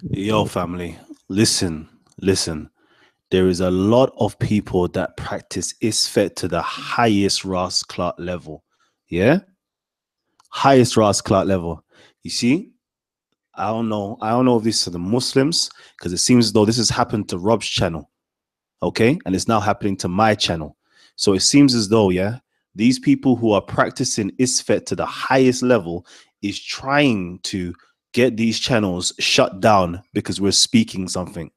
Yo, family, listen, listen. There is a lot of people that practice Isfet to the highest Ras Clark level. Yeah? Highest Ras Clark level. You see? I don't know. I don't know if this is the Muslims, because it seems as though this has happened to Rob's channel. Okay? And it's now happening to my channel. So it seems as though, yeah, these people who are practicing Isfet to the highest level is trying to get these channels shut down because we're speaking something.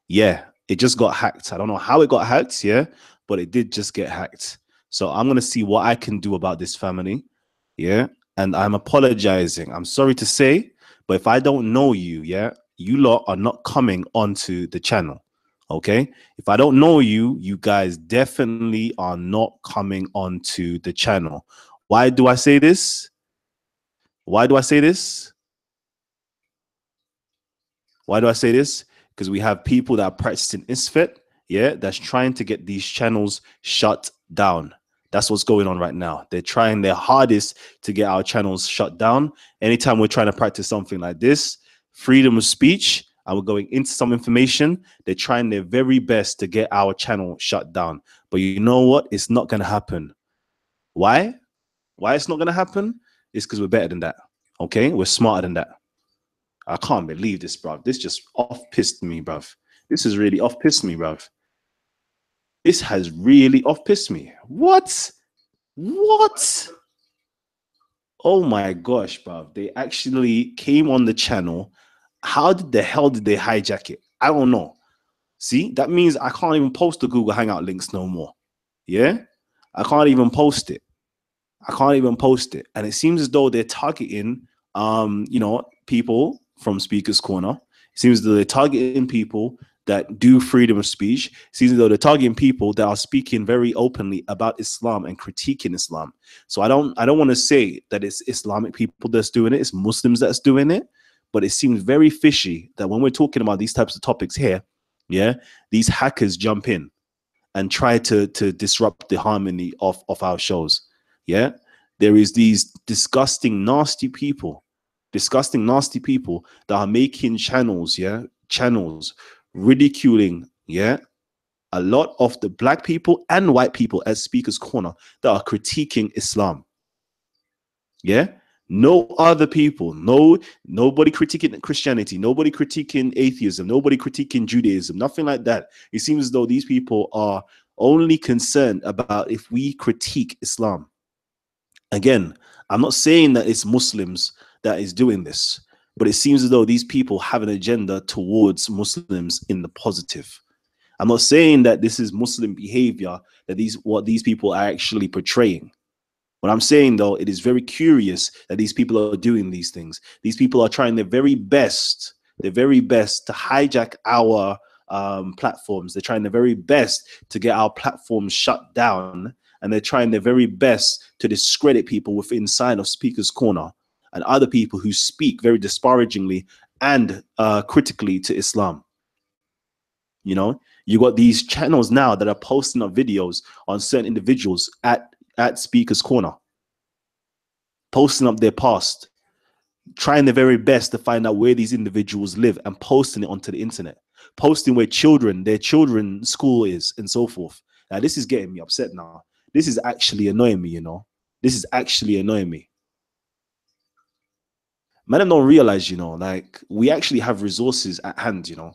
Yeah, it just got hacked. I don't know how it got hacked, yeah, but it did just get hacked. So I'm gonna see what I can do about this, family. Yeah. And I'm apologizing. I'm sorry to say, but if I don't know you, yeah, you lot are not coming onto the channel. Okay. If I don't know you, you guys definitely are not coming onto the channel. Why do I say this? Why do I say this? Why do I say this? Because we have people that are practicing Isfet, yeah, that's trying to get these channels shut down. That's what's going on right now. They're trying their hardest to get our channels shut down. Anytime we're trying to practice something like this, freedom of speech, and we're going into some information, they're trying their very best to get our channel shut down. But you know what? It's not going to happen. Why? Why it's not going to happen? It's because we're better than that. Okay? We're smarter than that. I can't believe this, bruv. This just off pissed me, bruv. This has really off pissed me, bruv. This has really off pissed me. What? What? Oh my gosh, bruv. They actually came on the channel. How did the hell did they hijack it? I don't know. See, that means I can't even post the Google Hangout links no more. Yeah? I can't even post it. I can't even post it. And it seems as though they're targeting people from Speaker's Corner. It seems as though they're targeting people that do freedom of speech. It seems as though they're targeting people that are speaking very openly about Islam and critiquing Islam. So I don't want to say that it's Islamic people that's doing it, it's Muslims that's doing it, but it seems very fishy that when we're talking about these types of topics here, yeah, these hackers jump in and try to disrupt the harmony of our shows. Yeah. There is these disgusting, nasty people that are making channels, yeah, channels ridiculing, yeah, a lot of the black people and white people as Speaker's Corner that are critiquing Islam. Yeah. No other people, nobody critiquing Christianity, nobody critiquing atheism, nobody critiquing Judaism, nothing like that. It seems as though these people are only concerned about if we critique Islam. Again, I'm not saying that it's Muslims that is doing this, but it seems as though these people have an agenda towards Muslims in the positive. I'm not saying that this is Muslim behavior, that what these people are actually portraying. What I'm saying, though, it is very curious that these people are doing these things. These people are trying their very best to hijack our platforms. They're trying their very best to get our platforms shut down. And they're trying their very best to discredit people within inside of Speaker's Corner and other people who speak very disparagingly and critically to Islam. You know, you got these channels now that are posting up videos on certain individuals at Speaker's Corner, posting up their past, trying their very best to find out where these individuals live and posting it onto the internet, posting where their children's school is, and so forth. Now, this is getting me upset now. This is actually annoying me, you know. This is actually annoying me. Man, I don't realize, you know, like we actually have resources at hand, you know.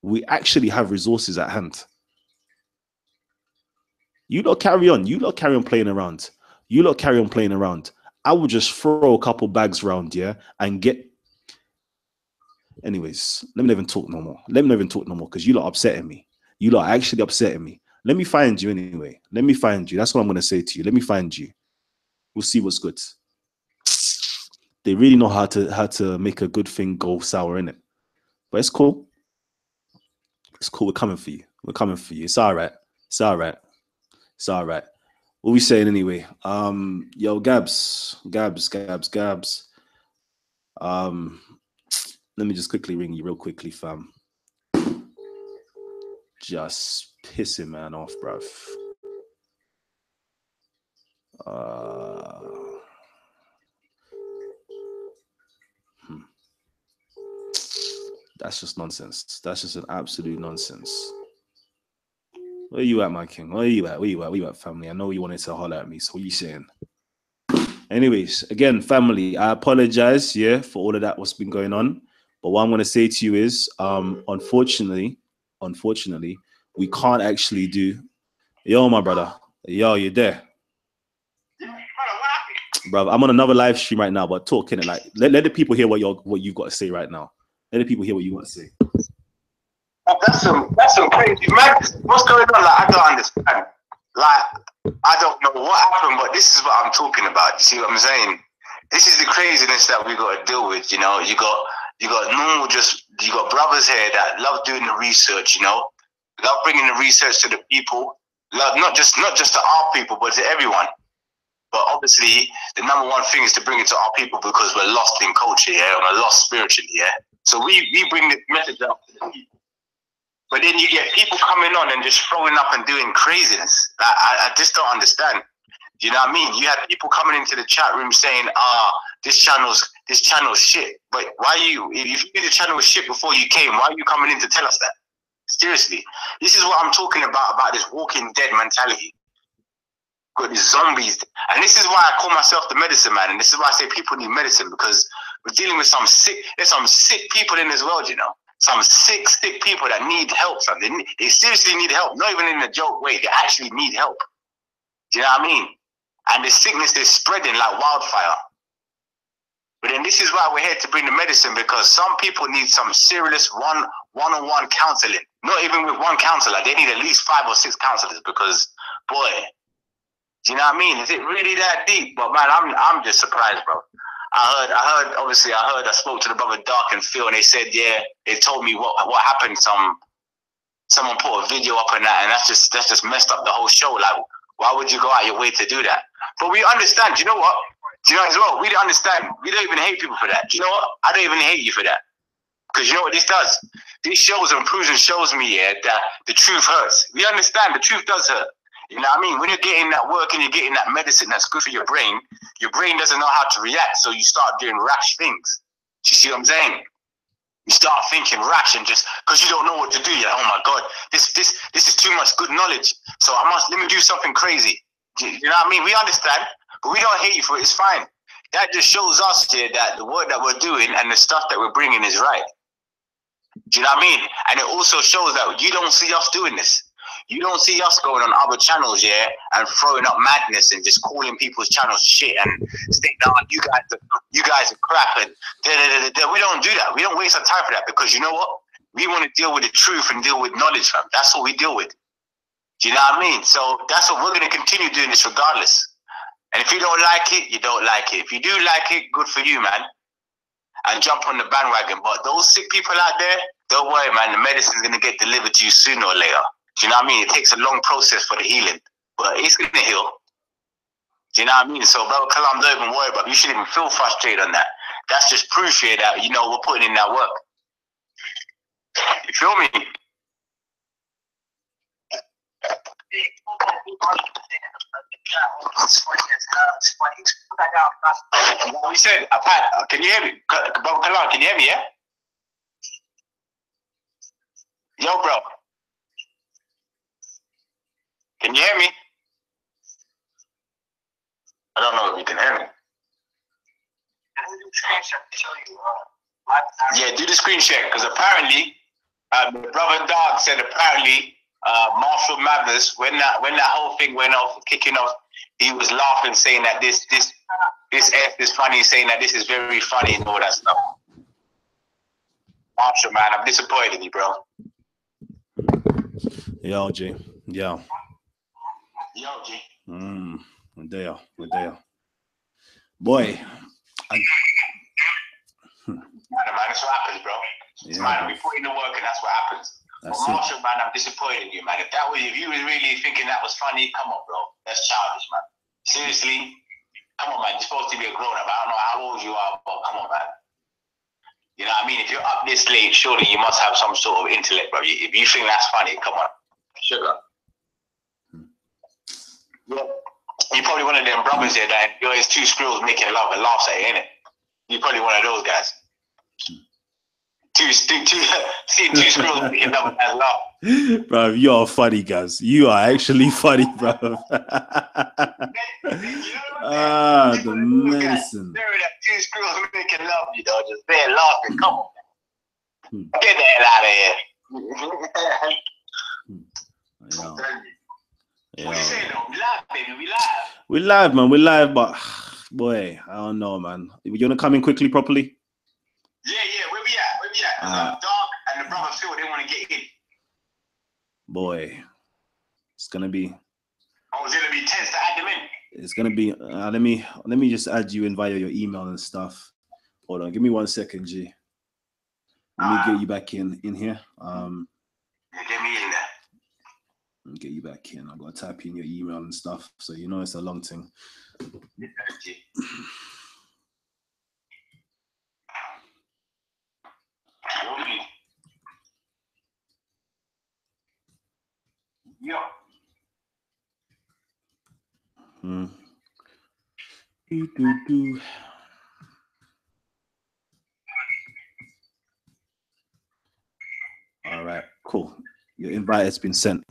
We actually have resources at hand. You lot carry on. You lot carry on playing around. You lot carry on playing around. I will just throw a couple bags around, yeah, and get. Anyways, let me not even talk no more. Let me not even talk no more because you lot upsetting me. You lot are actually upsetting me. Let me find you anyway. Let me find you. That's what I'm gonna say to you. Let me find you. We'll see what's good. They really know how to make a good thing go sour in it. But it's cool. It's cool. We're coming for you. We're coming for you. It's all right. It's all right. It's all right. What we saying anyway? Yo, Gabs. Um, let me just quickly ring you real quickly, fam. Just pissing man off, bruv. Uh, hmm. That's just nonsense. That's just an absolute nonsense. Where you at, my king? Where you at? Where you at? Where you at, family? I know you wanted to holler at me, so what you saying? Anyways, again, family, I apologize, yeah, for all of that what's been going on. But what I'm gonna say to you is, unfortunately, we can't actually do. Yo, my brother, yo, you're there, bro. I'm on another live stream right now, but talking it like let the people hear what you've got to say right now. Let the people hear what you want to say. That's some crazy madness. What's going on? Like, I don't understand. Like, I don't know what happened, but this is what I'm talking about. You see what I'm saying? This is the craziness that we got to deal with. You know, you got normal, you got brothers here that love doing the research. You know, love bringing the research to the people. Love not just to our people, but to everyone. But obviously, the number one thing is to bring it to our people because we're lost in culture, yeah, and we're lost spiritually, yeah. So we bring this message up to the people. But then you get people coming on and just throwing up and doing craziness. I just don't understand. You know what I mean? You had people coming into the chat room saying, this channel's shit. But if you knew the channel was shit before you came, why are you coming in to tell us that? Seriously. This is what I'm talking about this Walking Dead mentality. Got these zombies. And this is why I call myself the medicine man. And this is why I say people need medicine, because we're dealing with there's some sick people in this world, you know. Some sick people that need help. They seriously need help. Not even in a joke way. They actually need help. Do you know what I mean? And the sickness is spreading like wildfire. But then this is why we're here to bring the medicine, because some people need some serious one-on-one counseling. Not even with one counselor. They need at least 5 or 6 counselors, because, boy, do you know what I mean? Is it really that deep? But man, I'm just surprised, bro. I spoke to the brother Dark and Phil, and they said, yeah, they told me what happened. Someone put a video up on that, and that's just messed up the whole show. Like, why would you go out your way to do that? But we understand. Do you know what? Do you know as well? We don't understand. We don't even hate people for that. Do you know what? I don't even hate you for that. Because you know what this does? This shows and proves and shows me, yeah, that the truth hurts. We understand the truth does hurt. You know what I mean? When you're getting that work and you're getting that medicine that's good for your brain doesn't know how to react, so you start doing rash things. Do you see what I'm saying? You start thinking rash, and just because you don't know what to do, you're like, oh my God, this is too much good knowledge. So let me do something crazy. You know what I mean? We understand, but we don't hate you for it. It's fine. That just shows us here that the work that we're doing and the stuff that we're bringing is right. Do you know what I mean? And it also shows that you don't see us doing this. You don't see us going on other channels, yeah, and throwing up madness and just calling people's channels shit and saying, "No, you guys are crap," and we don't do that. We don't waste our time for that, because you know what? We want to deal with the truth and deal with knowledge, fam. That's what we deal with. Do you know what I mean? So that's what we're going to continue doing this regardless. And if you don't like it, you don't like it. If you do like it, good for you, man. And jump on the bandwagon. But those sick people out there, don't worry, man. The medicine's going to get delivered to you sooner or later. Do you know what I mean? It takes a long process for the healing, but it's going to heal. Do you know what I mean? So, brother Kalam, don't even worry about it. You shouldn't even feel frustrated on that. That's just proof here that, you know, we're putting in that work. You feel me? What we said, can you hear me? Brother Kalam, can you hear me, yeah? Yo, bro. Can you hear me? I don't know if you can hear me. Yeah, do the screen share, because apparently, Brother Dark said apparently Marshall Mathers, when that whole thing went off, kicking off, he was laughing, saying that this F is funny, saying that this is very funny and all that stuff. Marshall, man, I'm disappointed in you, bro. Yo, G. Yo. Yo, G. We're there. Boy. Man, that's what happens, bro. Yeah, man, we put in the work and that's what happens. But Marshall, man, I'm disappointed in you, man. If you were really thinking that was funny, come on, bro. That's childish, man. Seriously, come on, man. You're supposed to be a grown-up. I don't know how old you are, but come on, man. You know what I mean? If you're up this late, surely you must have some sort of intellect, bro. If you think that's funny, come on. Sugar. Yeah. You're probably one of them brothers there that it's 2 squirrels making love and laughs at it, ain't it? You're probably one of those guys. seeing two squirrels making love as well. Bro, you are funny, guys. You are actually funny, bro. The medicine. There that two squirrels making love, you know, just there laughing. Come on, man. Get the hell out of here. Yeah. What you saying though? We live, baby. We live. We live, man. We live, but boy, I don't know, man. You gonna come in quickly, properly? Yeah. Where we at? Because Dark and the brother Phil, they want to get in. Boy, it's gonna be. Oh, it's gonna be tense to add them in. It's gonna be. Let me just add you in via your email and stuff. Hold on, give me 1 second, G. Let me get you back in here. Get me in there. Let me get you back in. I gotta type in your email and stuff, so you know it's a long thing. Yo. All right, cool. Your invite has been sent.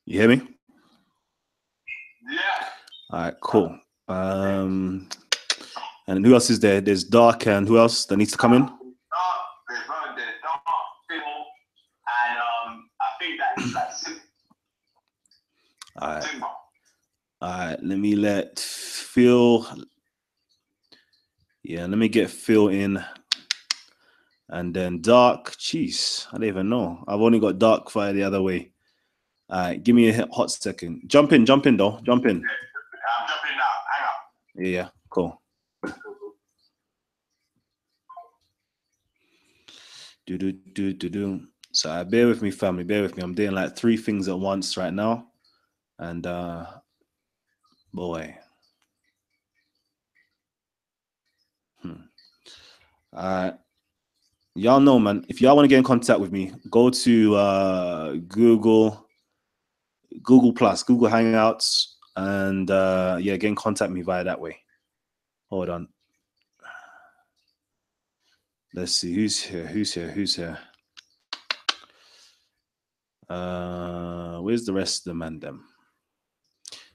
You hear me? Yeah. All right, cool. And who else is there? There's Dark, and who else that needs to come in? There's Dark, Phil, and I think that's like All right. All right, let me let Phil. Yeah, let me get Phil in. And then Dark. Jeez, I don't even know. I've only got Dark via the other way. All right, give me a hot second. Jump in though. Jump in. I'm jumping now. Hang on. Yeah, cool. Do. So bear with me, family. Bear with me. I'm doing like 3 things at once right now. And boy. Y'all know, man, if y'all want to get in contact with me, go to Google Plus, Google Hangouts, and yeah, get in contact with me via that way. Hold on. Let's see who's here. Where's the rest of the man them?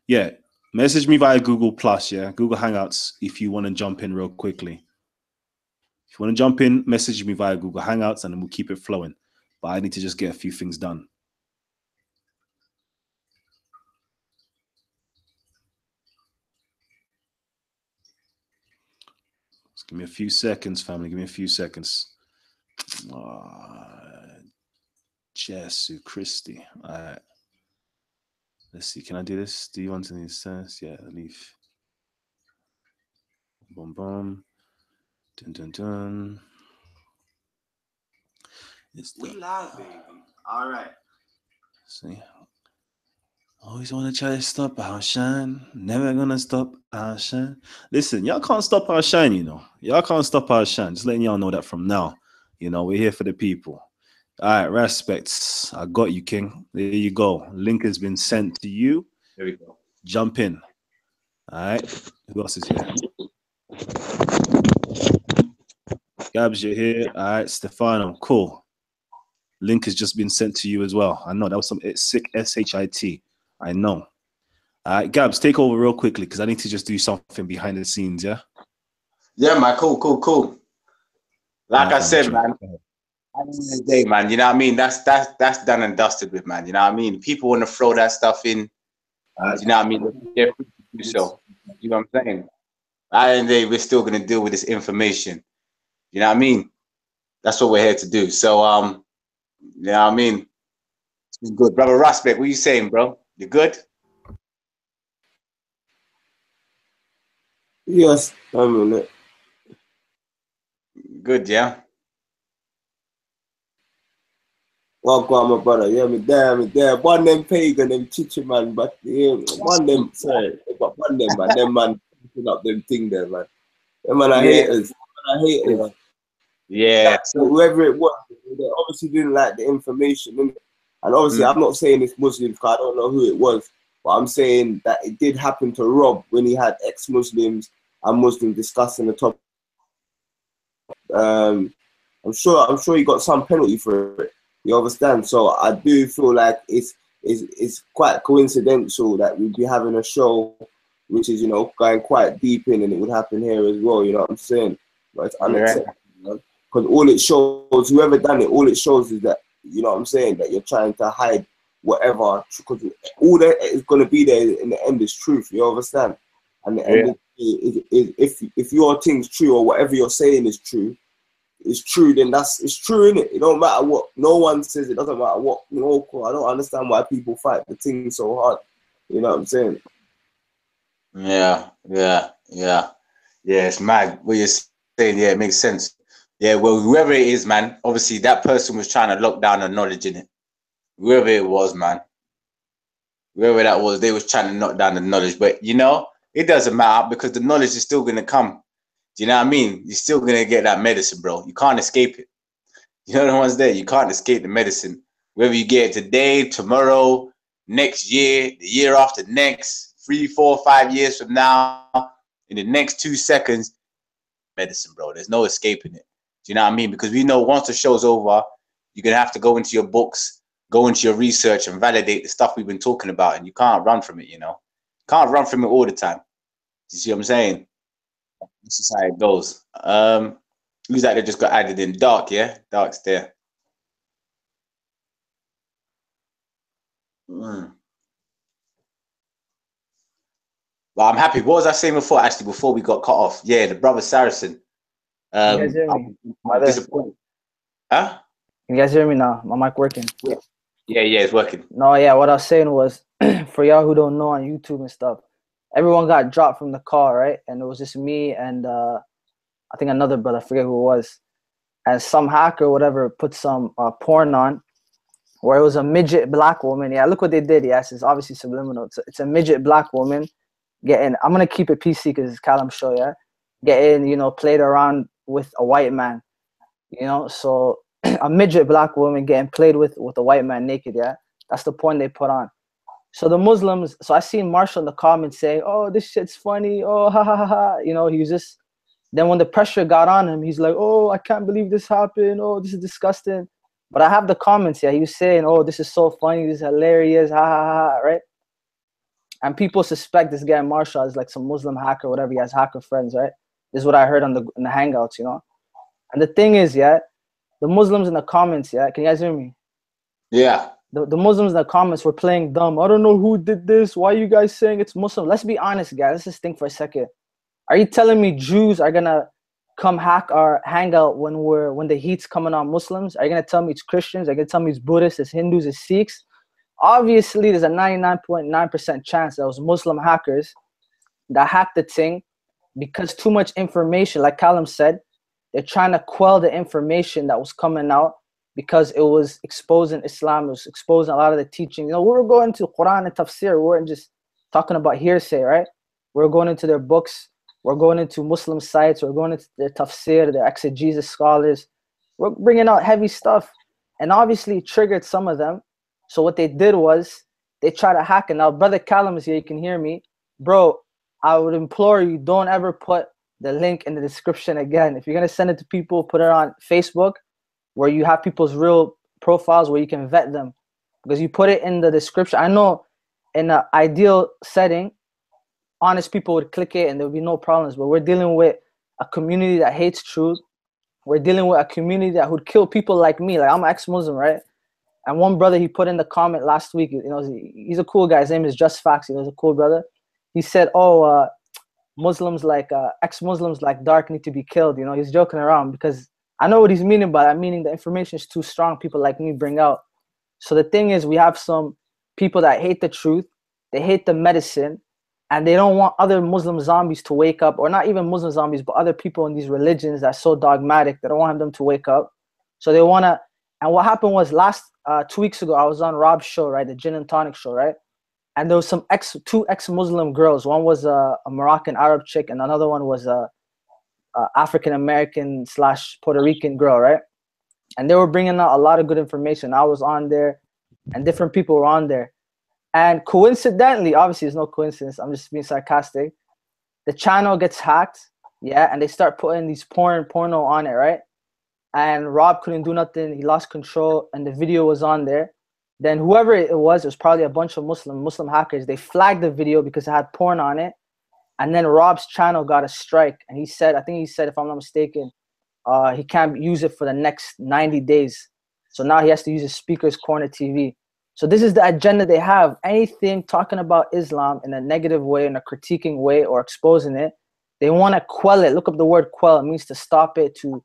Yeah, message me via Google Plus, yeah, Google Hangouts if you want to jump in real quickly. If you want to jump in, message me via Google Hangouts and then we'll keep it flowing. But I need to just get a few things done. Just give me a few seconds, family. Give me a few seconds. Jesu Christi. All right. Let's see. Can I do this? Do you want to sense? Yeah, leave. Boom, boom. Dun. We live, baby. All right. See. Always want to try to stop our shine. Never gonna stop our shine. Listen, y'all can't stop our shine, you know. Y'all can't stop our shine. Just letting y'all know that from now. You know, we're here for the people. All right, respects. I got you, King. There you go. Link has been sent to you. There we go. Jump in. All right. Who else is here? Gabs, you're here. All right, Stefano. Cool. Link has just been sent to you as well. I know that was some sick SHIT. I know. All right, Gabs, take over real quickly because I need to just do something behind the scenes, yeah? Yeah, man. Cool. Like I said, man. At the end of the day, man, you know what I mean? That's done and dusted with, man. You know what I mean? People want to throw that stuff in. You know what I mean? They're free to do so. You know what I'm saying? At the end of the day, we're still going to deal with this information. You know what I mean? That's what we're here to do. So, you know what I mean? It's been good. Brother Raspek, what you saying, bro? You good? Yes, I'm in it. Good, yeah? Oh, God, my brother. Yeah, me there. One them pagan, them chichi man, but yeah, one them, sorry, but one them, man, them man picking up them thing there, man. Them man are haters. Yeah. So whoever it was, they obviously didn't like the information. And obviously, I'm not saying it's Muslims because I don't know who it was, but I'm saying that it did happen to Rob when he had ex-Muslims and Muslims discussing the topic. I'm sure he got some penalty for it. You understand? So I do feel like it's quite coincidental that we'd be having a show which is, you know, going quite deep in, and it would happen here as well. You know what I'm saying? But it's unacceptable, man. Because all it shows, whoever done it, all it shows is that, you know what I'm saying, that you're trying to hide whatever, because all that is going to be there in the end is truth. You understand? And the end is if your thing's true, or whatever you're saying is true, then it's true, innit? It don't matter what no one says. It doesn't matter what, you know. I don't understand why people fight the thing so hard. You know what I'm saying? Yeah. It's mad what you're saying. Yeah, it makes sense. Yeah, well, whoever it is, man, obviously that person was trying to lock down the knowledge in it. Whoever it was, man, whoever that was, they was trying to knock down the knowledge. But you know, it doesn't matter, because the knowledge is still gonna come. Do you know what I mean? You're still gonna get that medicine, bro. You can't escape it. You know the ones there. You can't escape the medicine. Whether you get it today, tomorrow, next year, the year after next, 3, 4, 5 years from now, in the next 2 seconds, medicine, bro. There's no escaping it. Do you know what I mean? Because we know once the show's over, you're gonna have to go into your books, go into your research, and validate the stuff we've been talking about, and you can't run from it. You know, can't run from it all the time. Do you see what I'm saying? This is how it goes. Who's that just got added in? Dark, yeah? Dark's there. Well, I'm happy. What was I saying before, actually, before we got cut off? Yeah, the brother Saracen. You guys hear me? I'm disappointed. Huh? Can you guys hear me now? My mic working? Yeah, it's working. No, yeah, what I was saying was, for y'all who don't know on YouTube and stuff, everyone got dropped from the call, right? And it was just me and I think another brother, I forget who it was. And some hacker or whatever put some porn on where it was a midget black woman. Yeah, look what they did. Yes, it's obviously subliminal. It's a midget black woman getting, I'm going to keep it PC because it's Kalam's show, yeah? Getting, you know, played around with a white man, you know? So a midget black woman getting played with a white man naked, yeah? That's the porn they put on. So the Muslims, so I seen Marshall in the comments saying, oh, this shit's funny, oh, ha, ha, ha, ha. You know, he was just, then when the pressure got on him, he's like, oh, I can't believe this happened, oh, this is disgusting. But I have the comments, yeah, he was saying, oh, this is so funny, this is hilarious, ha, ha, ha, right? And people suspect this guy Marshall is like some Muslim hacker, whatever, he has hacker friends, right? This is what I heard in the Hangouts, you know? And the thing is, yeah, the Muslims in the comments, yeah, can you guys hear me? Yeah. The Muslims in the comments were playing dumb. I don't know who did this. Why are you guys saying it's Muslim? Let's be honest, guys. Let's just think for a second. Are you telling me Jews are gonna come hack our hangout when the heat's coming on Muslims? Are you gonna tell me it's Christians? Are you gonna tell me it's Buddhists, it's Hindus, it's Sikhs? Obviously, there's a 99.9% chance that was Muslim hackers that hacked the thing because too much information, like Kalam said, they're trying to quell the information that was coming out, because it was exposing Islam, it was exposing a lot of the teaching. You know, we were going to Quran and Tafsir, we weren't just talking about hearsay, right? We're going into their books, we're going into Muslim sites, we're going into their Tafsir, their exegesis scholars. We're bringing out heavy stuff. And obviously it triggered some of them. So what they did was, they tried to hack it. Now, Brother Kalam is here, you can hear me. Bro, I would implore you, don't ever put the link in the description again. If you're going to send it to people, put it on Facebook, where you have people's real profiles where you can vet them, because you put it in the description. I know in an ideal setting, honest people would click it and there would be no problems, but we're dealing with a community that hates truth. We're dealing with a community that would kill people like me. Like, I'm an ex-Muslim, right? And one brother, he put in the comment last week, you know, he's a cool guy. His name is Just Facts. He's a cool brother. He said, oh, Muslims like, ex-Muslims like Dark need to be killed. You know, he's joking around, because I know what he's meaning by that, meaning the information is too strong, people like me bring out. So the thing is, we have some people that hate the truth, they hate the medicine, and they don't want other Muslim zombies to wake up, or not even Muslim zombies, but other people in these religions that are so dogmatic, they don't want them to wake up. So they want to, and what happened was 2 weeks ago, I was on Rob's show, right, the Gin and Tonic show, right? And there was two ex-Muslim girls. One was a Moroccan Arab chick, and another one was a African-American / Puerto Rican girl, right? And they were bringing out a lot of good information. I was on there and different people were on there. And coincidentally, obviously it's no coincidence, I'm just being sarcastic, the channel gets hacked Yeah, and they start putting these porno on it, right? And Rob couldn't do nothing. He lost control, and the video was on there. Then whoever it was probably a bunch of Muslim hackers. They flagged the video because it had porn on it. And then Rob's channel got a strike. And he said, I think he said, if I'm not mistaken, he can't use it for the next 90 days. So now he has to use his Speaker's Corner TV. So this is the agenda they have. Anything talking about Islam in a negative way, in a critiquing way, or exposing it, they want to quell it. Look up the word quell. It means to stop it, to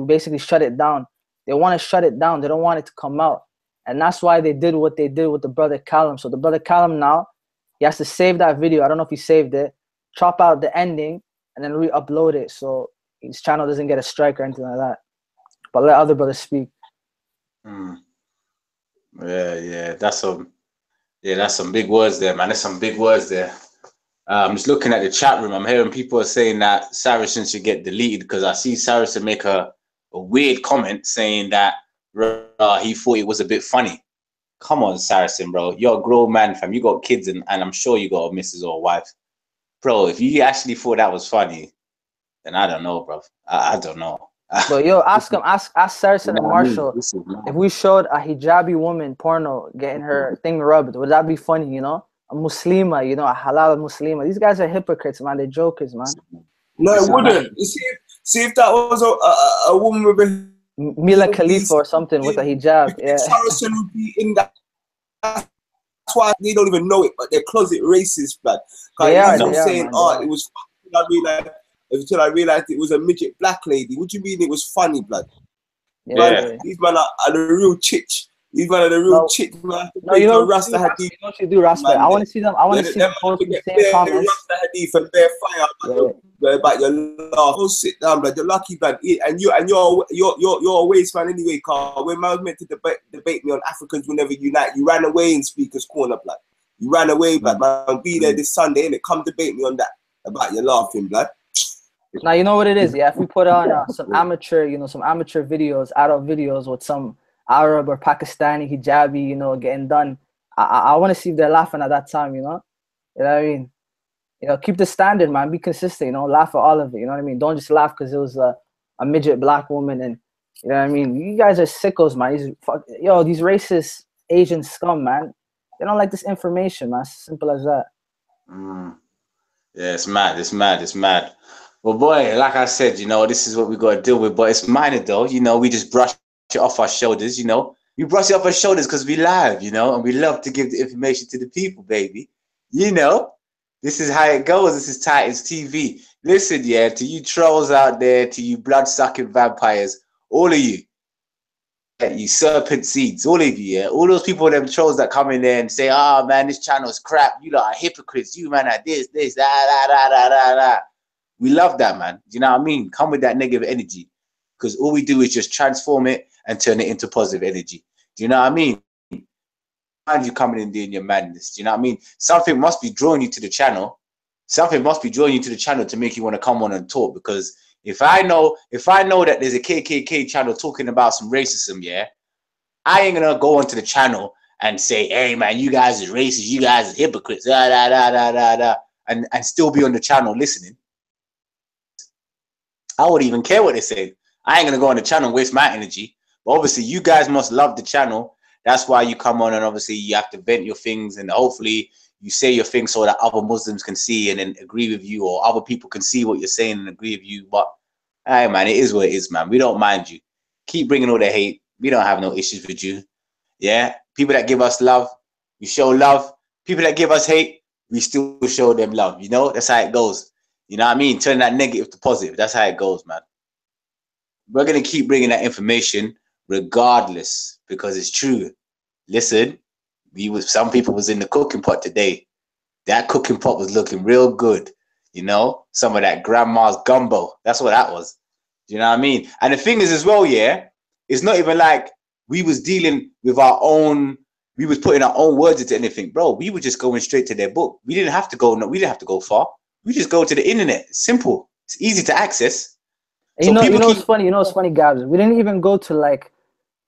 basically shut it down. They want to shut it down. They don't want it to come out. And that's why they did what they did with the brother Kalam. So the brother Kalam now, he has to save that video. I don't know if he saved it. Chop out the ending and then re-upload it so his channel doesn't get a strike or anything like that. But let other brothers speak. Yeah, that's some big words there, man. There's some big words there. I'm just looking at the chat room. I'm hearing people are saying that Saracen should get deleted because I see Saracen make a weird comment saying that he thought it was a bit funny. Come on, Saracen, bro. You're a grown man, fam. You got kids and I'm sure you got a missus or a wife. Bro, if you actually thought that was funny, then I don't know, bro. I don't know. But yo, ask Saracen and Marshall if we showed a hijabi woman porno getting her thing rubbed, would that be funny, you know? A Muslima, you know, a halal Muslima. These guys are hypocrites, man. They're jokers, man. No, it wouldn't. You see if that was a woman with a Mila Khalifa or something with a hijab. Yeah. Saracen would be in that. That's why they don't even know it, but they're closet racist, man. They are saying, man, oh, it was funny until I realized it was a midget black lady. What do you mean it was funny, blood? Yeah. Man, these men are the real chitch. These men are the real chitch, man. No, you know Rasta Hadith. You know what you do, Rasta. I want to see them. I want to see them post the same comments. Rasta Hadith and bare fire about your laugh. Oh, sit down, blood. You're lucky, blood. And you're a waste man anyway, Carl. When man was meant to debate me on Africans will never unite, you ran away in Speaker's Corner, blood. You ran away, blood. Man, be there this Sunday, and come debate me on that about your laughing, blood. Now you know what it is, yeah. If we put on some amateur, some amateur videos, adult videos with some Arab or Pakistani hijabi, getting done, I want to see if they're laughing at that time, you know what I mean? Keep the standard, man. Be consistent, laugh at all of it, you know what I mean? Don't just laugh because it was a midget black woman, and you know what I mean? You guys are sickos, man. These racist Asian scum, man. They don't like this information, man. It's simple as that. Yeah, it's mad. Well, boy, like I said, this is what we got to deal with, but it's minor though. We just brush it off our shoulders, We brush it off our shoulders because we live, and we love to give the information to the people, baby. This is how it goes. This is Titans TV. Listen, yeah, to you trolls out there, to you blood-sucking vampires, all of you, you serpent seeds, all of you, yeah, all those people, them trolls that come in there and say, oh, man, this channel is crap. You lot are hypocrites. You, man, are this, da. We love that, man. Do you know what I mean? Come with that negative energy because all we do is just transform it and turn it into positive energy. Do you know what I mean? Find you coming in doing your madness. Do you know what I mean? Something must be drawing you to the channel. Something must be drawing you to the channel to make you want to come on and talk. Because if I know that there's a KKK channel talking about some racism, yeah, I ain't gonna go onto the channel and say, hey man, you guys are racist, you guys are hypocrites, and still be on the channel listening. I wouldn't even care what they say. I ain't gonna go on the channel and waste my energy. But obviously, you guys must love the channel. That's why you come on, and obviously you have to vent your things, and hopefully you say your things so that other Muslims can see and then agree with you, or other people can see what you're saying and agree with you. But hey, man, it is what it is, man. We don't mind you. Keep bringing all the hate. We don't have no issues with you. Yeah, people that give us love, we show love. People that give us hate, we still show them love. That's how it goes. You know what I mean? Turn that negative to positive. That's how it goes, man. We're going to keep bringing that information regardless because it's true. Listen, some people was in the cooking pot today. That cooking pot was looking real good. Some of that grandma's gumbo. That's what that was. You know what I mean? And the thing is as well, yeah, it's not even like we was dealing with we was putting our own words into anything, bro. We were just going straight to their book. We didn't have to go far. We just go to the internet. It's simple. It's easy to access. So what's funny, Gabs? We didn't even go to like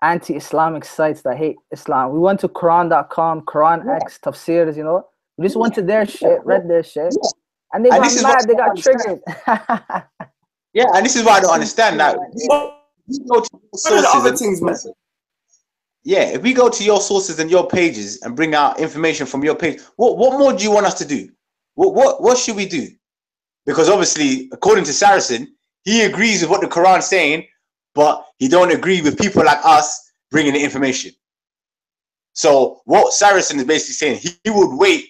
anti-Islamic sites that hate Islam. We went to Quran.com, Quran X, Tafsirs, We just went to their shit, read their shit, And they And got this is what mad. They I got triggered. Yeah, and this is why I don't understand that. We go to What are the sources other and things, man? yeah, if we go to your sources and your pages and bring out information from your page, what more do you want us to do? What should we do? Because obviously, according to Saracen, he agrees with what the Quran's saying, but he don't agree with people like us bringing the information. So what Saracen is basically saying, he would wait.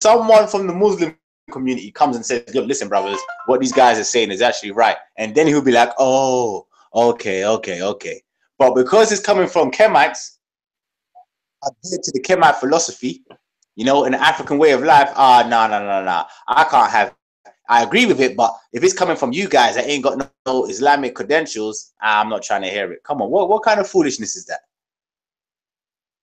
Someone from the Muslim community comes and says, "Look, listen, brothers, what these guys are saying is actually right," and then he'll be like, "Oh, okay." But because it's coming from Kemites, adhere to the Kemite philosophy, you know, in the African way of life, no. I can't have. I agree with it, but if it's coming from you guys that ain't got no Islamic credentials, I'm not trying to hear it. Come on, what kind of foolishness is that?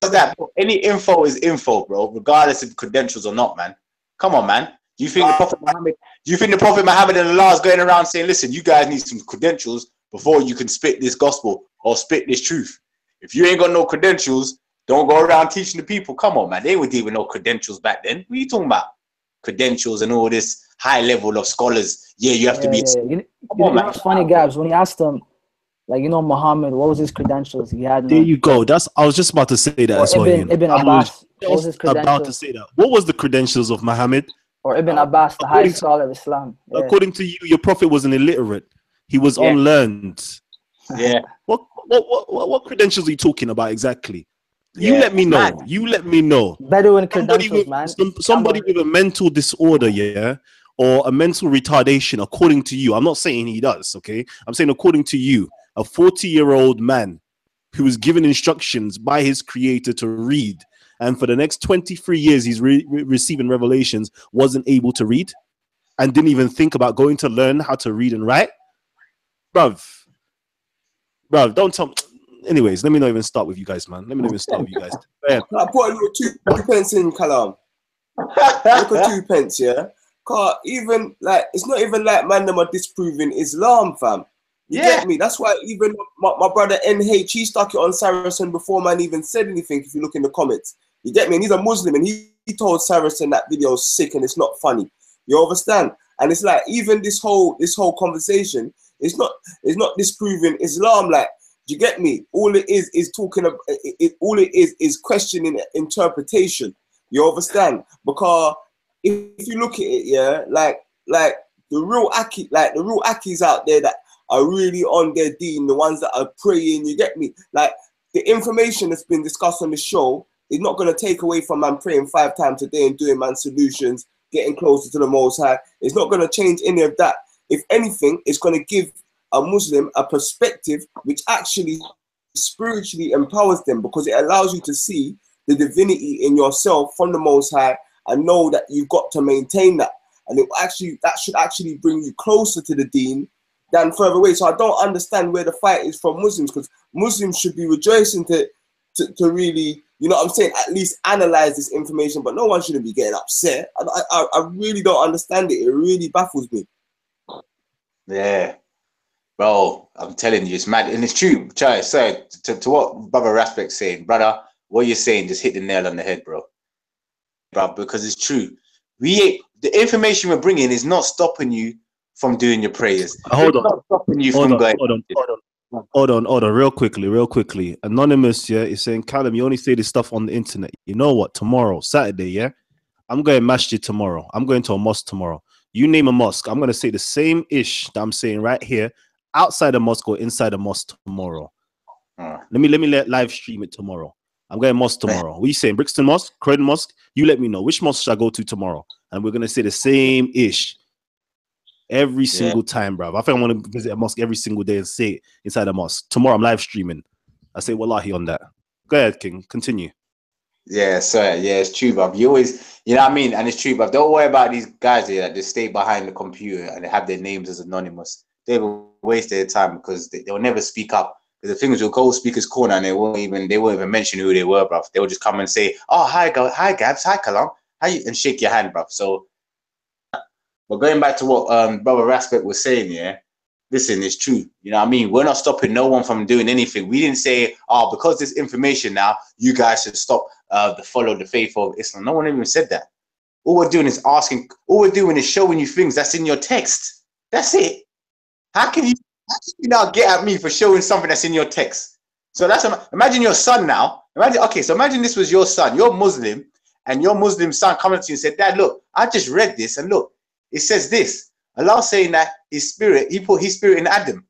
What's that? Any info is info, bro, regardless of credentials or not, man. Come on, man. Do you think the Prophet Muhammad? Do you think the Prophet Muhammad and Allah is going around saying, "Listen, you guys need some credentials before you can spit this gospel or spit this truth"? If you ain't got no credentials, don't go around teaching the people. Come on, man. They were dealing with no credentials back then. What are you talking about? Credentials and all this high level of scholars. Yeah, you have to be. You know what's funny, Gabs? When he asked him, like, you know, Muhammad, what was his credentials? He had There none. you go. I was just about to say that Or as well. Ibn Abbas. What was his About to credentials? say that. What was the credentials of Muhammad? Or Ibn Abbas, the high scholar of Islam. Yeah. According to you, your prophet was an illiterate. He was unlearned. Yeah. What credentials are you talking about exactly? Yeah. You let me know. You let me know. Bedouin credentials, man. Somebody with a mental disorder, yeah, or a mental retardation, according to you. I'm not saying he does, okay? I'm saying according to you, a 40-year-old man who was given instructions by his creator to read, and for the next 23 years he's receiving revelations, wasn't able to read and didn't even think about going to learn how to read and write. Bruv, don't tell me. Anyways, let me not even start with you guys, man. Let me not even start with you guys. I put a little 2 pence in, Kalam. Look at 2 pence, yeah? Cause even like it's not even like man them are disproving Islam, fam. You get me? That's why even my brother NH, he stuck it on Saracen before man even said anything. If you look in the comments, you get me? And he's a Muslim, and he told Saracen that video is sick and it's not funny. You understand? And it's like even this whole conversation, it's not disproving Islam. Like, do you get me? All it is talking about. All it is questioning interpretation. You understand? Because if you look at it, yeah, like the real Akis out there that are really on their deen, the ones that are praying, you get me? Like the information that's been discussed on the show is not going to take away from man praying 5 times a day and doing man solutions, getting closer to the Most High. It's not going to change any of that. If anything, it's going to give a Muslim a perspective which actually spiritually empowers them, because it allows you to see the divinity in yourself from the Most High and know that you've got to maintain that. And that should actually bring you closer to the deen than further away. So I don't understand where the fight is from Muslims, because Muslims should be rejoicing to really, you know what I'm saying, at least analyze this information, but no one shouldn't be getting upset. I really don't understand it. It really baffles me. Yeah. Bro, I'm telling you, it's mad. And it's true. So to what Brother Raspect's saying, brother, what you're saying just hit the nail on the head, bro. Because it's true. The information we're bringing is not stopping you from doing your prayers. Hold on. Not stopping you Hold from on, going. hold on, real quickly. Anonymous, yeah, is saying, Kalam, you only say this stuff on the internet. You know what? Tomorrow, Saturday, yeah, I'm going masjid tomorrow. I'm going to a mosque tomorrow. You name a mosque, I'm going to say the same ish that I'm saying right here, outside the mosque or inside the mosque tomorrow. Let me live stream it tomorrow. I'm going mosque tomorrow. What are you saying? Brixton Mosque? Croydon Mosque? You let me know. Which mosque should I go to tomorrow? And we're going to say the same ish every single time, bro. I think I want to visit a mosque every single day and say it inside a mosque. Tomorrow I'm live streaming. I say wallahi on that. Go ahead, King. Continue. Yeah, sir. Yeah, it's true, bruv. You always, you know what I mean? And it's true, bruv. Don't worry about these guys here that just stay behind the computer and they have their names as anonymous. They will waste their time because they'll never speak up. Because the thing is, you'll go speaker's corner and they won't even mention who they were, bruv. They'll just come and say, "Oh, hi Gabs, hi Kalam, how you?" and shake your hand, bruv. So, but going back to what Brother Raspect was saying, yeah, listen, it's true. You know what I mean? We're not stopping no one from doing anything. We didn't say, "Oh, because there's information now, you guys should stop follow the faith of Islam." No one even said that. All we're doing is asking. All we're doing is showing you things that's in your text. That's it. How can you now get at me for showing something that's in your text? So that's imagine your son now. Imagine this was your son. You're Muslim, and your Muslim son coming to you and said, "Dad, look, I just read this, and look, it says this. Allah saying that His spirit, He put His spirit in Adam."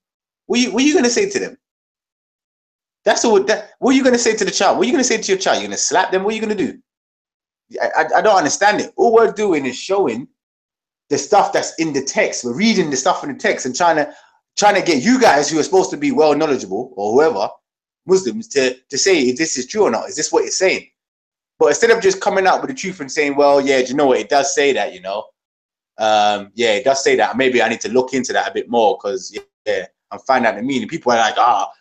What are you going to say to them? That's all. What are you going to say to the child? What are you going to say to your child? You're going to slap them? What are you going to do? I don't understand it. All we're doing is showing the stuff that's in the text. We're reading the stuff in the text and trying to get you guys who are supposed to be well knowledgeable, or whoever, Muslims, to say if this is true or not. Is this what it's saying? But instead of just coming out with the truth and saying, well, yeah, do you know what? It does say that, you know. Yeah, it does say that. Maybe I need to look into that a bit more, because yeah, I'm finding out the meaning. People are like,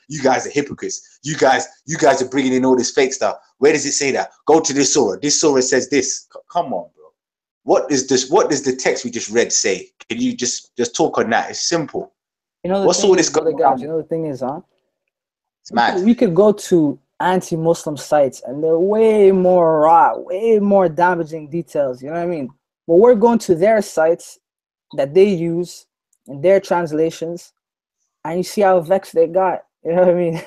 you guys are hypocrites. You guys are bringing in all this fake stuff. Where does it say that? Go to this surah. This surah says this. Come on, bro. What is this? What does the text we just read say? Can you just talk on that? It's simple. You know, what's all this going on? You know, the thing is, it's mad. We could go to anti-Muslim sites, and they're way more raw, way more damaging details. You know what I mean? But we're going to their sites that they use in their translations, and you see how vexed they got. You know what I mean?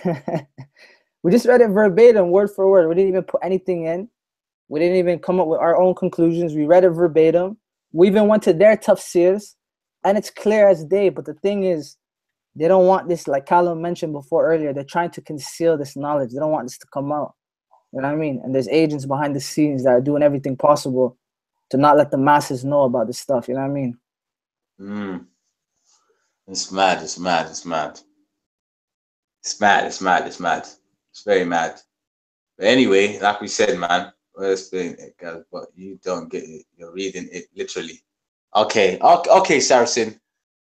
We just read it verbatim, word for word. We didn't even put anything in. We didn't even come up with our own conclusions. We read it verbatim. We even went to their tafsirs, and it's clear as day. But the thing is, they don't want this, like Kalam mentioned before earlier, they're trying to conceal this knowledge. They don't want this to come out. You know what I mean? And there's agents behind the scenes that are doing everything possible to not let the masses know about this stuff. You know what I mean? It's mad. It's mad. It's mad. It's mad. It's mad. It's mad. It's very mad. But anyway, like we said, man, we're explaining it, guys, but you don't get it. You're reading it literally. Okay, Saracen.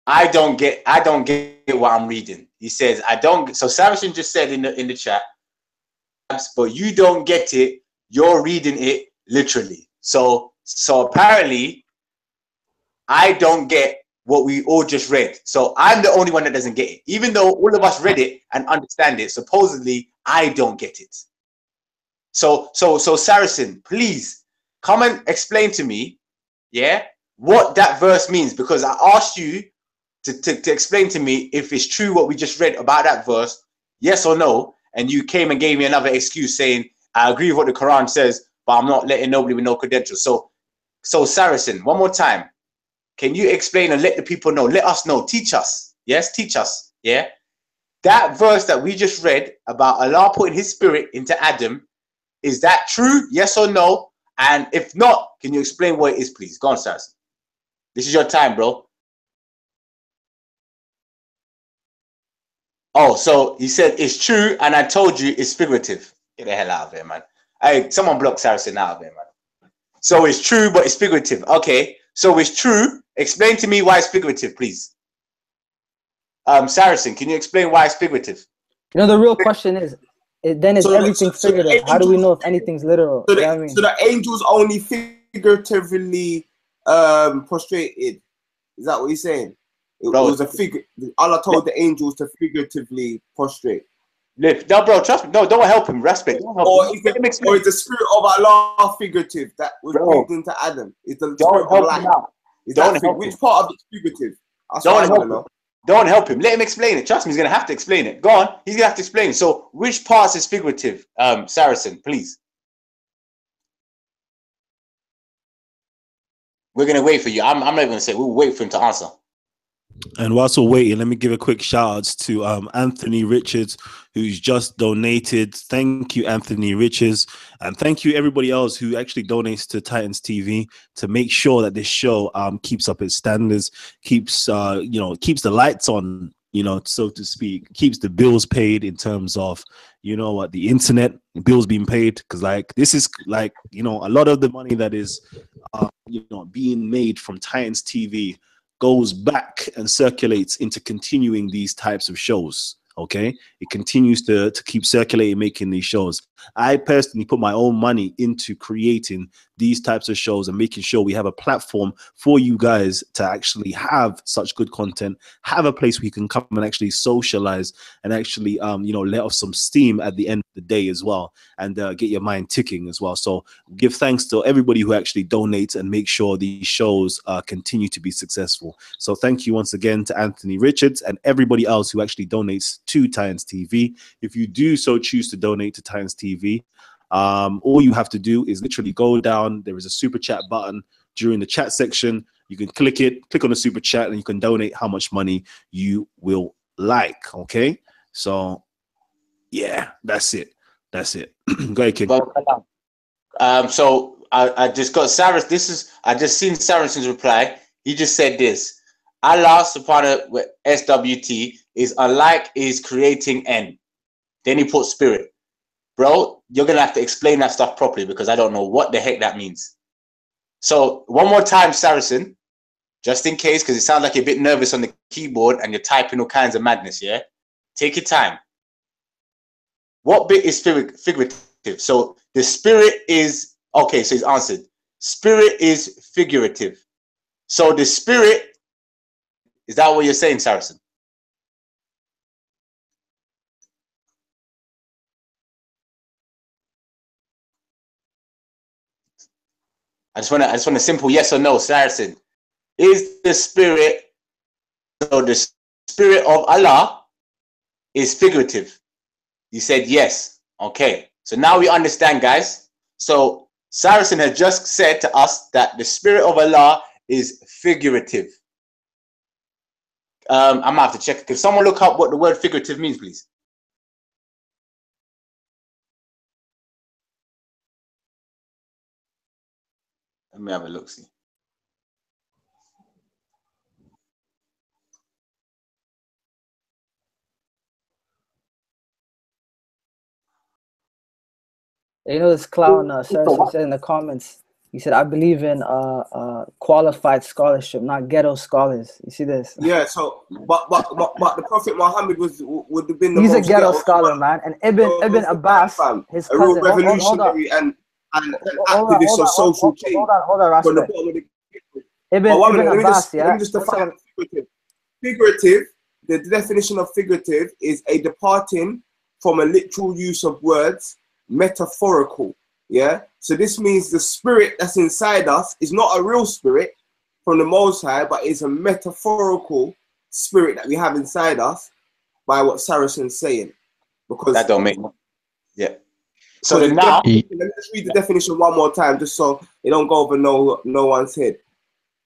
I don't get what I'm reading. He says, I don't. So Saracen just said in the chat, but you don't get it. You're reading it literally. So apparently, I don't get what we all just read. So I'm the only one that doesn't get it. Even though all of us read it and understand it, supposedly I don't get it. So Saracen, please come and explain to me, yeah, what that verse means, because I asked you to explain to me if it's true what we just read about that verse, yes or no, and you came and gave me another excuse saying, I agree with what the Quran says, but I'm not letting nobody with no credentials. So Saracen, one more time, can you explain and let the people know, let us know, teach us, yes, teach us, yeah? That verse that we just read about Allah putting His spirit into Adam, is that true, yes or no? And if not, can you explain what it is, please? Go on, Saracen. This is your time, bro. Oh, so he said it's true, and I told you it's figurative. Get the hell out of here, man. Hey, someone block Saracen out of here, man. So it's true, but it's figurative. Okay, so it's true. Explain to me why it's figurative, please. Saracen, can you explain why it's figurative? You know, the real question is, everything figurative? How do we know if anything's literal? So you know what I mean? So the angels only figuratively prostrated. Is that what you're saying? It was a figure. Allah told the angels to figuratively prostrate. No, bro, trust me. No, don't help him. Respect. Don't help him. Is the spirit of Allah figurative that was breathed into Adam? Is the spirit of life? Which part of it's figurative? Don't help him. Let him explain it. Trust me, he's gonna have to explain it. Go on. He's gonna have to explain it. So, which parts is figurative? Saracen, please. We're gonna wait for you. I'm not even gonna say. We'll wait for him to answer. And whilst we're waiting, let me give a quick shout out to Anthony Richards, who's just donated. Thank you, Anthony Richards. And thank you everybody else who actually donates to Titans TV to make sure that this show keeps up its standards, keeps keeps the lights on, so to speak, keeps the bills paid in terms of, the internet bills being paid. Because this is a lot of the money that is, being made from Titans TV goes back and circulates into continuing these types of shows. Okay, it continues to keep circulating, making these shows. I personally put my own money into creating these types of shows and making sure we have a platform for you guys to actually have such good content, have a place where you can come and actually socialize and actually let off some steam at the end of the day as well, and get your mind ticking as well. So give thanks to everybody who actually donates and make sure these shows continue to be successful. So thank you once again to Anthony Richards and everybody else who actually donates to Titans TV. If you do so choose to donate to Titans TV, all you have to do is literally go down. There is a super chat button during the chat section. You can click on the super chat, and you can donate how much money you will like. Okay, so yeah, that's it. Go ahead, King. So I just got Cyrus. I just seen Saracen's reply. He just said this: Allah subhanahu wa SWT is unlike is creating N. Then he put spirit. Bro, you're gonna have to explain that stuff properly, because I don't know what the heck that means. So one more time, Saracen, just in case, because it sounds like you're a bit nervous on the keyboard and you're typing all kinds of madness. Yeah, take your time. What bit is figurative? So the spirit is okay. So he's answered. Spirit is figurative. So the spirit, is that what you're saying, Saracen? I just want a simple yes or no, Saracen. Is the spirit, so the spirit of Allah is figurative? You said yes. Okay. So now we understand, guys. So Saracen has just said to us that the spirit of Allah is figurative. I'm gonna have to check. Can someone look up what the word figurative means, please? Let me have a look. See. You know this clown, Saracen said in the comments, he said, I believe in qualified scholarship, not ghetto scholars. You see this? Yeah, so but the Prophet Muhammad would have been the He's most a ghetto scholar, man. And Ibn Abbas, his cousin, a real revolutionary and activist of social change. Hold on, Rascal. Ibn Abbas, yeah. Let me just define figurative. The definition of figurative is a departing from a literal use of words, metaphorical. Yeah. So this means the spirit that's inside us is not a real spirit from the Most High, but it's a metaphorical spirit that we have inside us by what Saracen's saying. Because that don't make yeah. So then now, let me just read the definition one more time, just so it don't go over no one's head.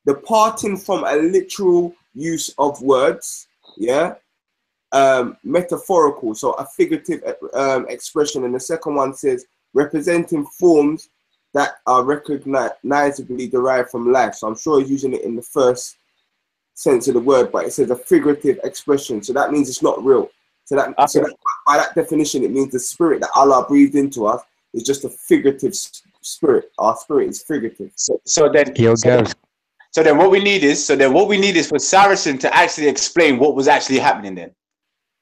Departing from a literal use of words, yeah, metaphorical, so a figurative expression. And the second one says representing forms that are recognizably derived from life. So I'm sure he's using it in the first sense of the word, but it says a figurative expression. So that means it's not real. So that by that definition, it means the spirit that Allah breathed into us is just a figurative spirit. Our spirit is figurative. So then what we need is for Saracen to actually explain what was actually happening then.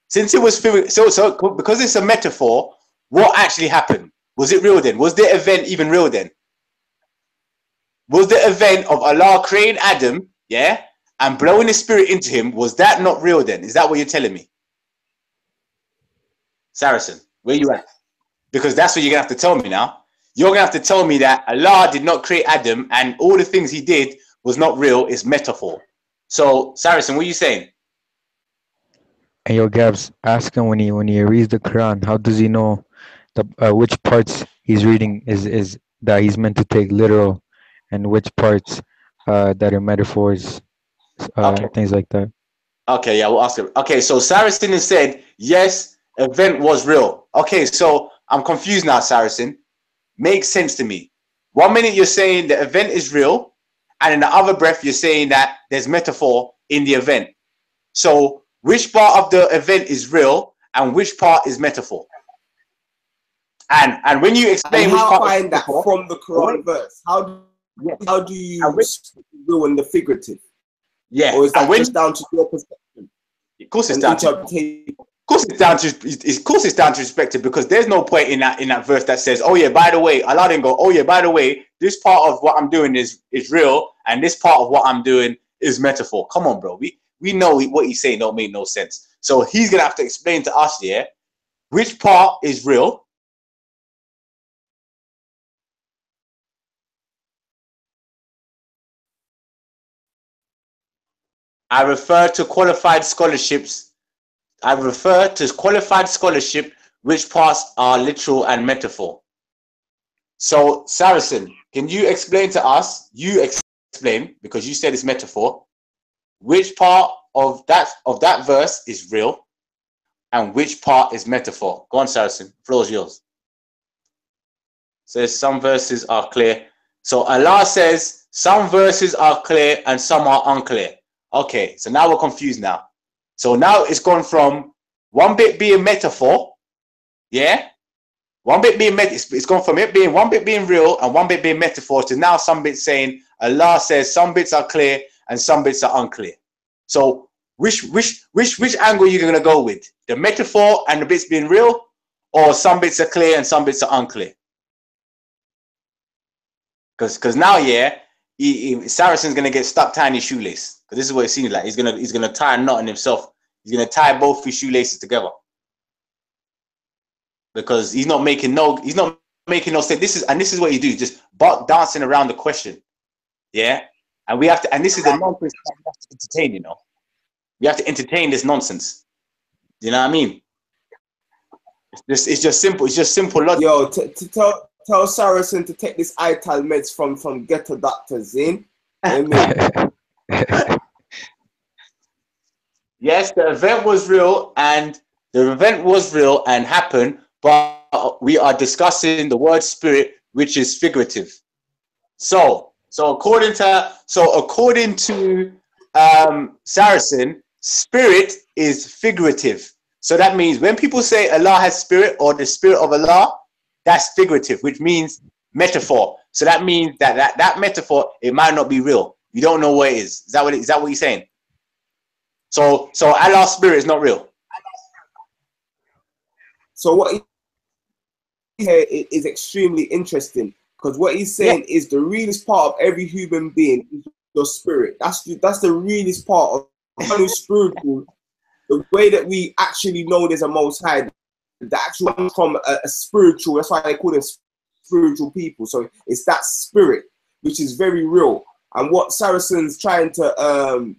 Since it was so because it's a metaphor, what actually happened? Was it real then? Was the event even real then? Was the event of Allah creating Adam, yeah, and blowing his spirit into him, was that not real then? Is that what you're telling me? Saracen, where you at? Because that's what you're gonna have to tell me now. You're gonna have to tell me that Allah did not create Adam and all the things he did was not real, it's metaphor. So Saracen, what are you saying? And yo, Gabs, ask him when he reads the Quran, how does he know the which parts he's reading is that he's meant to take literal, and which parts that are metaphors, Okay. things like that. Okay, yeah, we'll ask him. Okay, so Saracen has said yes, event was real. Okay, so I'm confused now, Saracen. Makes sense to me. 1 minute you're saying the event is real, and in the other breath you're saying that there's metaphor in the event. So which part of the event is real and which part is metaphor? And when you explain which part find that from the Quran verse, how do you ruin the figurative? Yeah, Or is that just down to your perception? Of course it's down to course it's down to of course it's down to perspective, because there's no point in that verse that says, oh yeah, by the way, Allah didn't go, oh yeah, by the way, this part of what I'm doing is real, and this part of what I'm doing is metaphor. Come on, bro. We know what he's saying don't make no sense. So he's gonna have to explain to us, yeah, which part is real. I refer to qualified scholarships. I refer to qualified scholarship, which parts are literal and metaphor. So, Saracen, can you explain to us, explain, because you said it's metaphor, which part of that verse is real and which part is metaphor? Go on, Saracen, floor is yours. Says some verses are clear. So Allah says some verses are clear and some are unclear. Okay, so now we're confused now. So now it's gone from one bit being metaphor, yeah? One bit being it's gone from it being one bit being real and one bit being metaphor to now some bits saying Allah says some bits are clear and some bits are unclear. So which angle are you gonna go with? The metaphor and the bits being real, or some bits are clear and some bits are unclear? Because now, yeah, Saracen's gonna get stuck tying his shoelace. Because this is what it seems like. He's gonna tie a knot in himself. He's gonna tie both his shoelaces together. Because he's not making no sense. This is what you do, just dancing around the question. Yeah. And we have to, and this is the nonsense that we have to entertain, you know. We have to entertain this nonsense. You know what I mean? It's just simple. It's just simple logic. Yo, tell Saracen to take this ital meds from ghetto doctors in. Yes, the event was real and happened, but we are discussing the word spirit, which is figurative. So according to Saracen, spirit is figurative. So that means when people say Allah has spirit or the spirit of Allah, that's figurative, which means metaphor. So that means that metaphor, it might not be real. You don't know what it is. Is that what you're saying? So Allah's spirit is not real. So what he here is extremely interesting, because what he's saying is the realest part of every human being is your spirit. That's the realest part of the spiritual. The way that we actually know there's a Most High, the actual one from a spiritual. That's why they call them spiritual people. So it's that spirit which is very real. And what Saracen's trying to,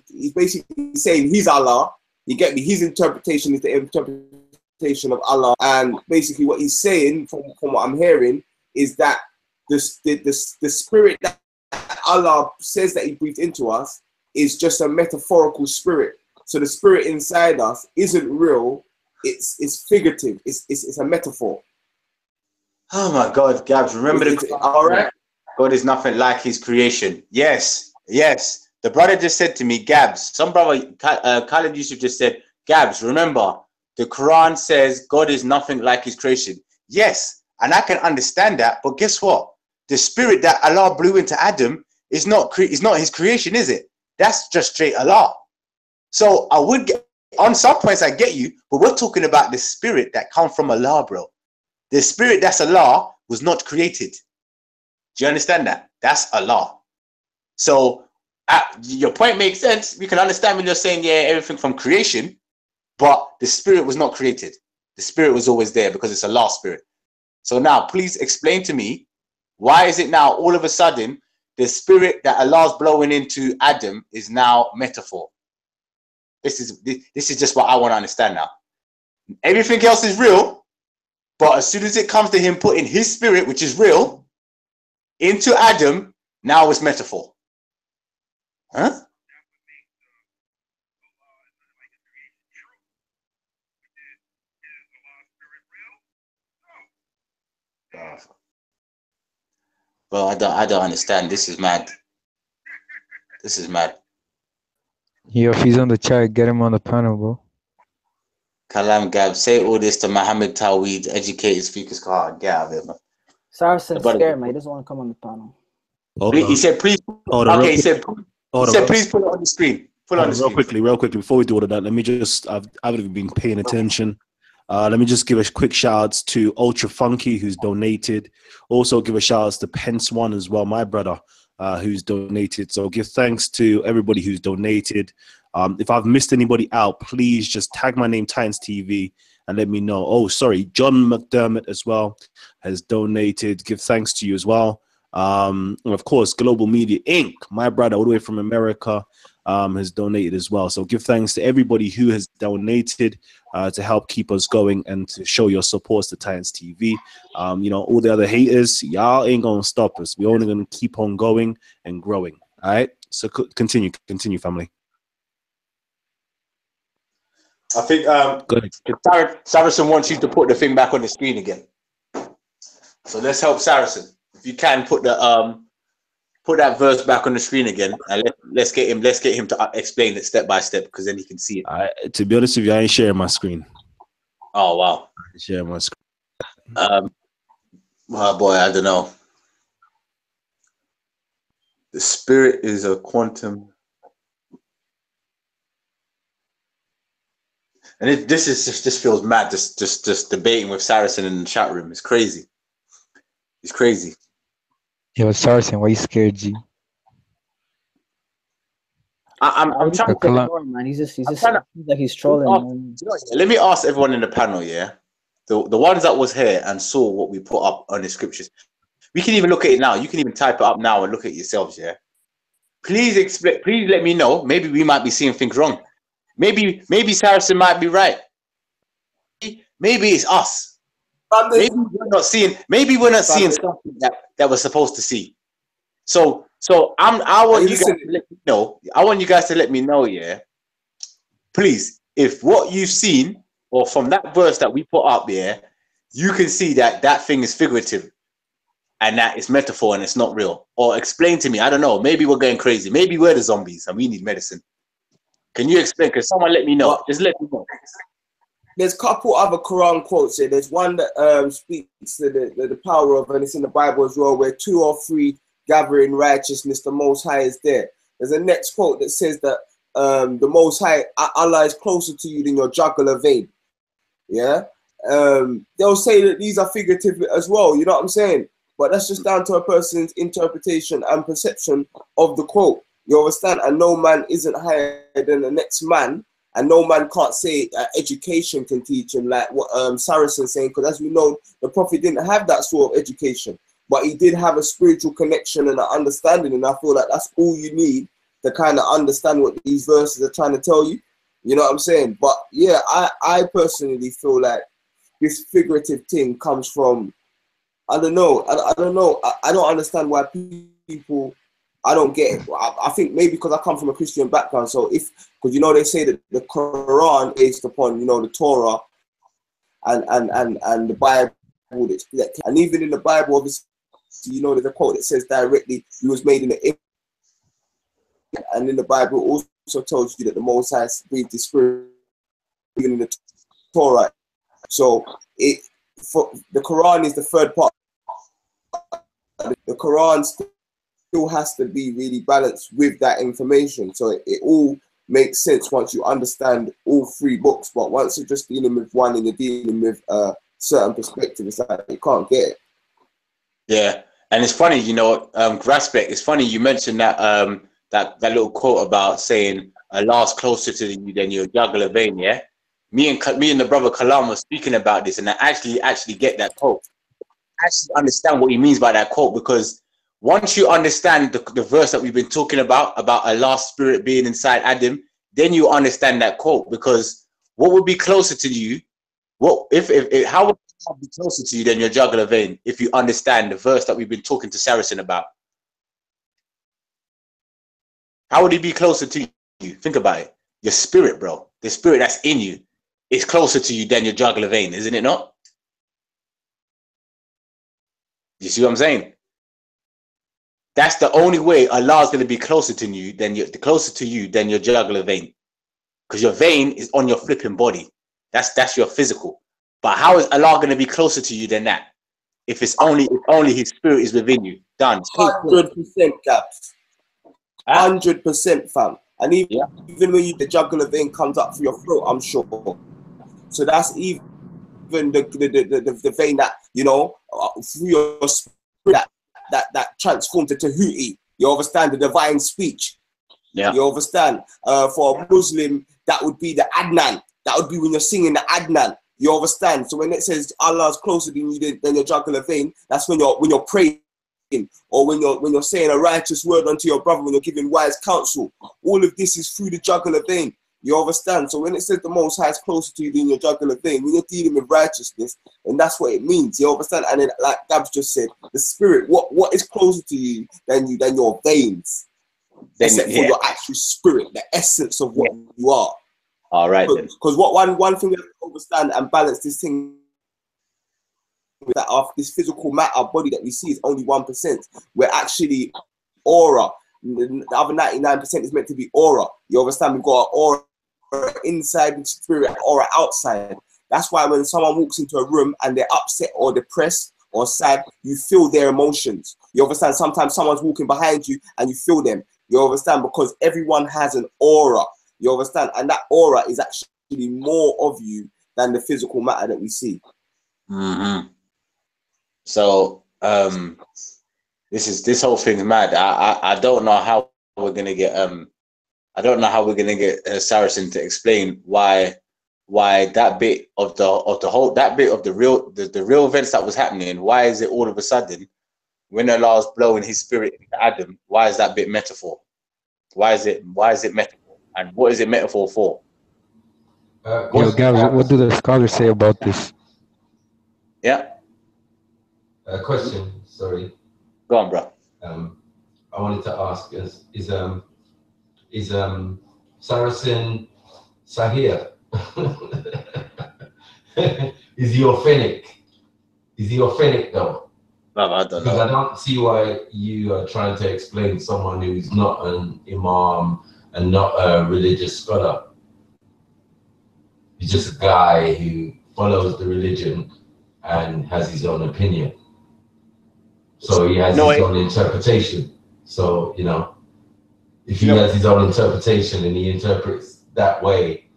he's basically saying he's Allah. You get me? His interpretation is the interpretation of Allah. And basically what he's saying, from what I'm hearing, is that the spirit that Allah says that he breathed into us is just a metaphorical spirit. So the spirit inside us isn't real. It's figurative. It's a metaphor. Oh my God, Gabs, remember all right? God is nothing like his creation. Yes. The brother just said to me, Gabs, some brother, Khalid Yusuf just said, Gabs, remember, the Quran says God is nothing like his creation. Yes, and I can understand that, but guess what? The spirit that Allah blew into Adam is not his creation, is it? That's just straight Allah. So I would get, on some points I get you, but we're talking about the spirit that comes from Allah, bro. The spirit that's Allah was not created. Do you understand that? That's Allah. So your point makes sense. We can understand when you're saying, yeah, everything from creation, but the spirit was not created. The spirit was always there because it's Allah's spirit. So now please explain to me, why is it now all of a sudden the spirit that Allah's blowing into Adam is now metaphor? This is just what I want to understand now. Everything else is real, but as soon as it comes to him putting his spirit, which is real, into Adam, now it's metaphor. Huh? Well, I don't understand. This is mad. This is mad. Yo, if he's on the chat, get him on the panel, bro. Kalam Gab, say all this to Muhammad Taweed, educated speakers card. Get out of it, man. Saracen's scared, man. He doesn't want to come on the panel. He said, please. Okay, he said, please put it on the screen. Full on the Real screen. quickly, before we do all of that, let me just, I haven't been paying attention. Let me just give a quick shout outs to Ultra Funky, who's donated. Also give a shout outs to Pence One as well, my brother, who's donated. So give thanks to everybody who's donated. If I've missed anybody out, please just tag my name, Titans TV, and let me know. Oh, sorry, John McDermott as well has donated. Give thanks to you as well. And of course, Global Media Inc., my brother all the way from America, has donated as well. So give thanks to everybody who has donated to help keep us going and to show your support to Titans TV. You know, all the other haters, y'all ain't gonna stop us. We're only gonna keep on going and growing. All right. So continue, family. I think Go ahead. Saracen wants you to put the thing back on the screen again. So let's help Saracen. If you can put the put that verse back on the screen again, and let's get him to explain it step by step, because then he can see it. To be honest with you, I ain't sharing my screen. Oh wow. I ain't sharing my screen. Oh boy, I don't know. The spirit is a quantum, and this feels mad. Just debating with Saracen in the chat room. It's crazy. It's crazy. Yo, Saracen, why you scared, G? I'm trying to Ignore, man. He's just like he's trolling. Man. let me ask everyone in the panel, yeah, the ones that was here and saw what we put up on the scriptures. We can even look at it now. You can even type it up now and look at it yourselves, yeah. Please explain. Please let me know. Maybe we might be seeing things wrong. Maybe Saracen might be right. Maybe it's us. Maybe we're not seeing. Maybe we're not seeing something that we're supposed to see. So I want you guys to let me know. I want you guys to let me know, yeah. Please, if what you've seen or from that verse that we put up, yeah, you can see that thing is figurative and that it's metaphor and it's not real. Or explain to me. I don't know. Maybe we're going crazy. Maybe we're the zombies and we need medicine. Can you explain? Can someone let me know? Just let me know. There's a couple other Quran quotes here. There's one that speaks to the power of, and it's in the Bible as well, where 2 or 3 gather in righteousness, the Most High is there. There's a next quote that says that the Most High, Allah is closer to you than your jugular vein. Yeah? They'll say that these are figurative as well, you know what I'm saying? But that's just down to a person's interpretation and perception of the quote. You understand? And no man isn't higher than the next man. And no man can't say education can teach him, like what Saracen's saying, because as we know, the Prophet didn't have that sort of education, but he did have a spiritual connection and an understanding, and I feel like that's all you need to kind of understand what these verses are trying to tell you. You know what I'm saying? But yeah, I personally feel like this figurative thing comes from, I don't know, I don't understand why people, I don't get it. I think maybe because I come from a Christian background. So because you know they say that the Quran based upon, you know, the Torah and the Bible, and even in the Bible, obviously, you know, there's a quote that says directly, "He was made in the image." And in the Bible also tells you that the Most High breathed His Spirit in the Torah. So the Quran is the third part. The Quran still has to be really balanced with that information, so it all makes sense once you understand all 3 books. But once you're just dealing with one and you're dealing with a certain perspective, it's like you can't get it. Yeah, and it's funny, you know, Graspect, it's funny you mentioned that that little quote about saying Allah's closer to you than your jugular vein. Yeah, me and the brother Kalam were speaking about this, and I actually get that quote. I actually understand what he means by that quote, because once you understand the verse that we've been talking about Allah's spirit being inside Adam, then you understand that quote. Because what would be closer to you? What if how would God be closer to you than your jugular vein if you understand the verse that we've been talking to Saracen about? How would he be closer to you? Think about it. Your spirit, bro. The spirit that's in you is closer to you than your jugular vein, isn't it not? You see what I'm saying? That's the only way Allah's going to be closer to you than your jugular vein, because your vein is on your flipping body. That's your physical. But how is Allah going to be closer to you than that? If only His spirit is within you. Done. 100% caps. 100%, fam. And even when the jugular vein comes up through your throat, I'm sure. So that's even the vein that, you know, through your spirit that transforms to Tahuti. You understand? The divine speech. Yeah. You understand? For a Muslim, that would be the Adnan. That would be when you're singing the Adnan. You understand? So when it says Allah is closer than you than your jugular vein, that's when you're praying, or when you're saying a righteous word unto your brother, when you're giving wise counsel. All of this is through the jugular vein. You understand? So when it says the Most High is closer to you than your jugular vein, when you're dealing with righteousness, and that's what it means. You understand? And then, like Gabs just said, the spirit. What is closer to you than your veins? Except for your actual spirit, the essence of what you are. All right. Because one thing we have to understand and balance this thing with that of this physical matter body that we see is only 1%. We're actually aura. The other 99% is meant to be aura. You understand? We've got an aura inside the spirit, aura outside. That's why when someone walks into a room and they're upset or depressed or sad, you feel their emotions. You understand? Sometimes someone's walking behind you and you feel them. You understand? Because everyone has an aura. You understand? And that aura is actually more of you than the physical matter that we see. Mm-hmm. So this whole thing's mad. I don't know how we're gonna get Saracen to explain why that bit of the real events that was happening. Why is it all of a sudden when Allah's blowing His spirit into Adam? Why is that bit metaphor? Why is it metaphor? And what is it metaphor for? Yo, Gabs, what do the scholars say about this? Yeah. Question. Sorry. Go on, bro. I wanted to ask: is Saracen Sahir? Is he authentic? Is he authentic though? No, I don't know. Because I don't see why you are trying to explain someone who's not an imam and not a religious scholar. He's just a guy who follows the religion and has his own opinion. So he has his own interpretation. So, you know, if he has his own interpretation and he interprets that way,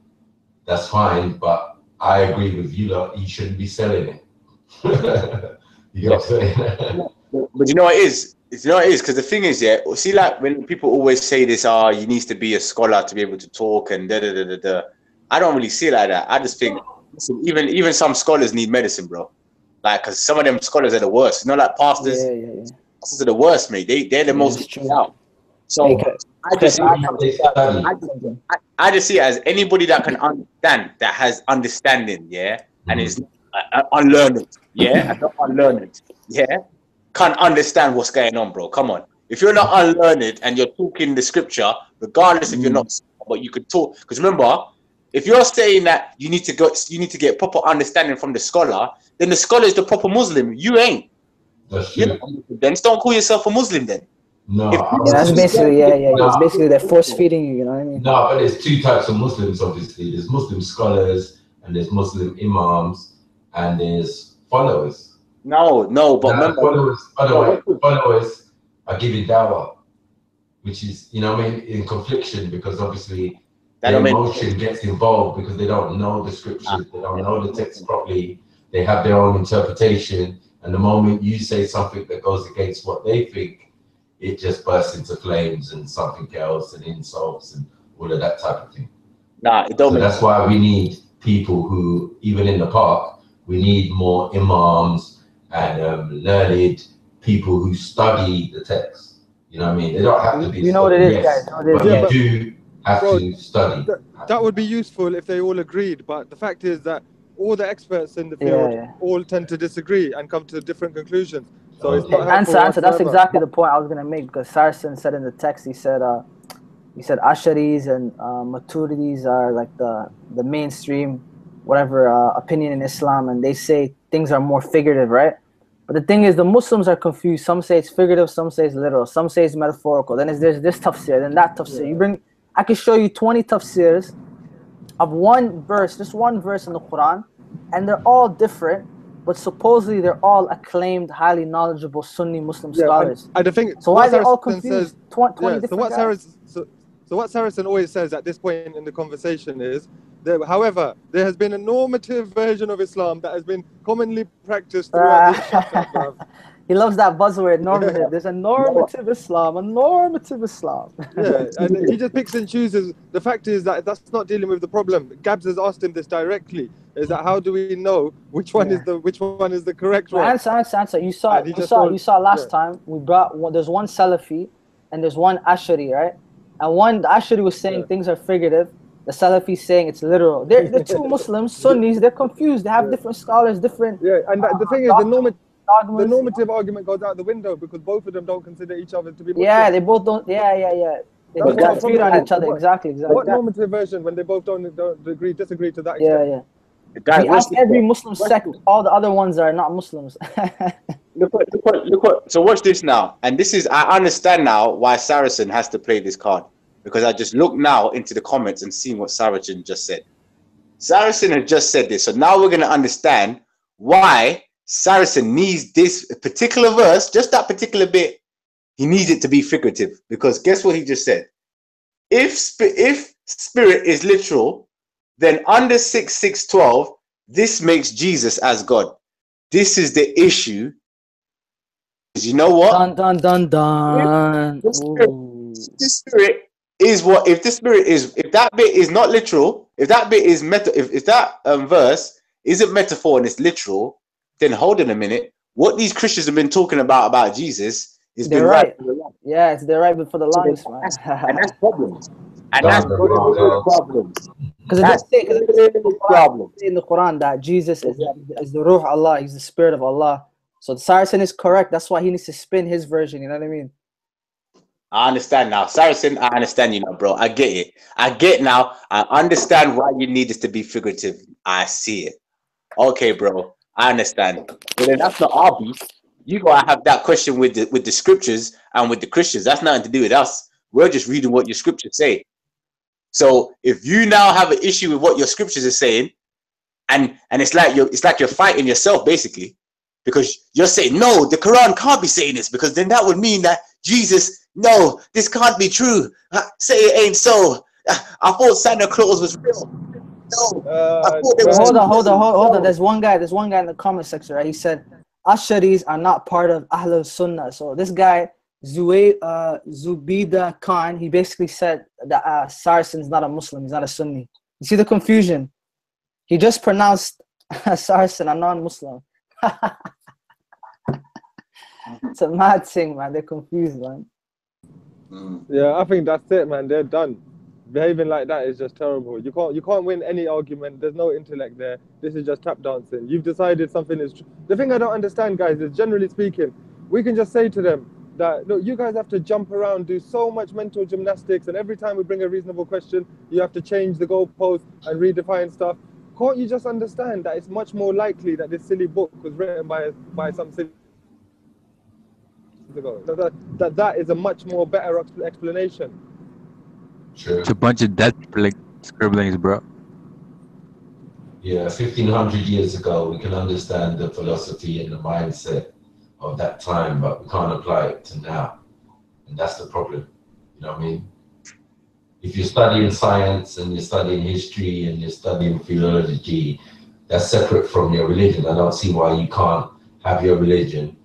that's fine. But I agree with you lot, he shouldn't be selling it. You know what I'm saying? But you know what it is? You know what it is? Because the thing is, yeah, see, like when people always say this, you need to be a scholar to be able to talk and da da da da da. I don't really see it like that. I just think, listen, even some scholars need medicine, bro. Like, because some of them scholars are the worst. You know, like pastors, pastors are the worst, mate. They're the most out. So I just see it as anybody that can understand, that has understanding, yeah, and is unlearned, yeah, and not unlearned, yeah, can't understand what's going on, bro. Come on. If you're not unlearned and you're talking the scripture, regardless if you're not, but you could talk, because remember, if you're saying that you need to get proper understanding from the scholar, then the scholar is the proper Muslim. You ain't. That's true. Then don't call yourself a Muslim then. No, that's basically it's basically they're force feeding you. You know what I mean? No, but there's two types of Muslims. Obviously, there's Muslim scholars and there's Muslim imams and there's followers. No, but remember, followers are giving dawah, which is, you know what I mean, in confliction, because obviously the emotion gets involved because they don't know the scriptures, they don't know the text properly, they have their own interpretation, and the moment you say something that goes against what they think, it just bursts into flames and something else and insults and all of that type of thing. It don't. So that's why we need people who, even in the park, we need more imams and learned people who study the text. You know what I mean? They don't have to be. You know what it is, guys. But you do have to study. That would be useful if they all agreed, but the fact is that all the experts in the field all tend to disagree and come to different conclusions. So it's not answer. That's exactly the point I was gonna make, because Saracen said in the text, he said Asharis and Maturidis are like the mainstream, whatever opinion in Islam, and they say things are more figurative, right? But the thing is, the Muslims are confused. Some say it's figurative, some say it's literal, some say it's metaphorical. Then there's this tafsir, then that tafsir. I can show you 20 tafsirs of one verse, just one verse in the Quran, and they're all different, but supposedly they're all acclaimed, highly knowledgeable Sunni Muslim scholars. I think so why are they all confused? 20 different guys. So what Saracen always says at this point in the conversation is, however, there has been a normative version of Islam that has been commonly practiced throughout the Ummah, bruv. He loves that buzzword, normative. There's a normative Islam, a normative Islam. Yeah, and he just picks and chooses. The fact is that that's not dealing with the problem. Gabs has asked him this directly. Is that how do we know which one is the correct one? Answer. You saw last time we brought there's one Salafi and there's one Ashari, right? And the Ashari was saying things are figurative. The Salafi saying it's literal. They're two Muslims, Sunnis. They're confused. They have different scholars, different. Yeah, and the thing is, the normative argument goes out the window because both of them don't consider each other to be Muslim. Yeah, they both don't. Yeah. They disagree on each other. Exactly. What normative version when they both disagree to that extent? Yeah. We ask every Muslim sect. All the other ones are not Muslims. Look what. So watch this now, and this is, I understand now why Saracen has to play this card, because I just look now into the comments and seeing what Saracen just said. Saracen had just said this, so now we're going to understand why Saracen needs this particular verse, just that particular bit. He needs it to be figurative, because guess what he just said? If spirit is literal, then under 6:6:12, this makes Jesus as God. This is the issue. You know what? Dun. This spirit is what? If that bit is not literal, if that bit is if that verse isn't metaphor and it's literal, then hold on a minute. What these Christians have been talking about Jesus is been right. Yeah, it's they're right for the longest, man. And that's problems. And that's problems. Because it does say in the Quran that Jesus is the Ruh Allah, he's the spirit of Allah. So the Saracen is correct. That's why he needs to spin his version. You know what I mean? I understand now. Saracen, I understand you now, bro. I get it. I get now. I understand why you need this to be figurative. I see it. Okay, bro. I understand. But then that's not our beef. You gotta have that question with the scriptures and with the Christians. That's nothing to do with us. We're just reading what your scriptures say. So if you now have an issue with what your scriptures are saying, and it's like you're fighting yourself basically, because you're saying no, the Quran can't be saying this, because then that would mean that Jesus, no, this can't be true. Say it ain't so. I thought Santa Claus was real. No, hold on. There's one guy in the comment section, right? He said Asharis are not part of Ahlul Sunnah. So this guy Zubida Khan, he basically said that Saracen's not a Muslim, he's not a Sunni. You see the confusion? He just pronounced Saracen a non-Muslim. It's a mad thing, man. They're confused, man. Yeah, I think that's it, man. They're done. Behaving like that is just terrible. You can't win any argument. There's no intellect there. This is just tap dancing. You've decided something is true. The thing I don't understand, guys, is generally speaking, we can just say to them that, look, you guys have to jump around, do so much mental gymnastics, and every time we bring a reasonable question, you have to change the goalpost and redefine stuff. Can't you just understand that it's much more likely that this silly book was written by some silly ago? That is a much more better explanation. True. It's a bunch of dead scribblings, bro. Yeah, 1500 years ago, we can understand the philosophy and the mindset of that time, but we can't apply it to now. And that's the problem. You know what I mean? If you're studying science and you're studying history and you're studying philology, that's separate from your religion. I don't see why you can't have your religion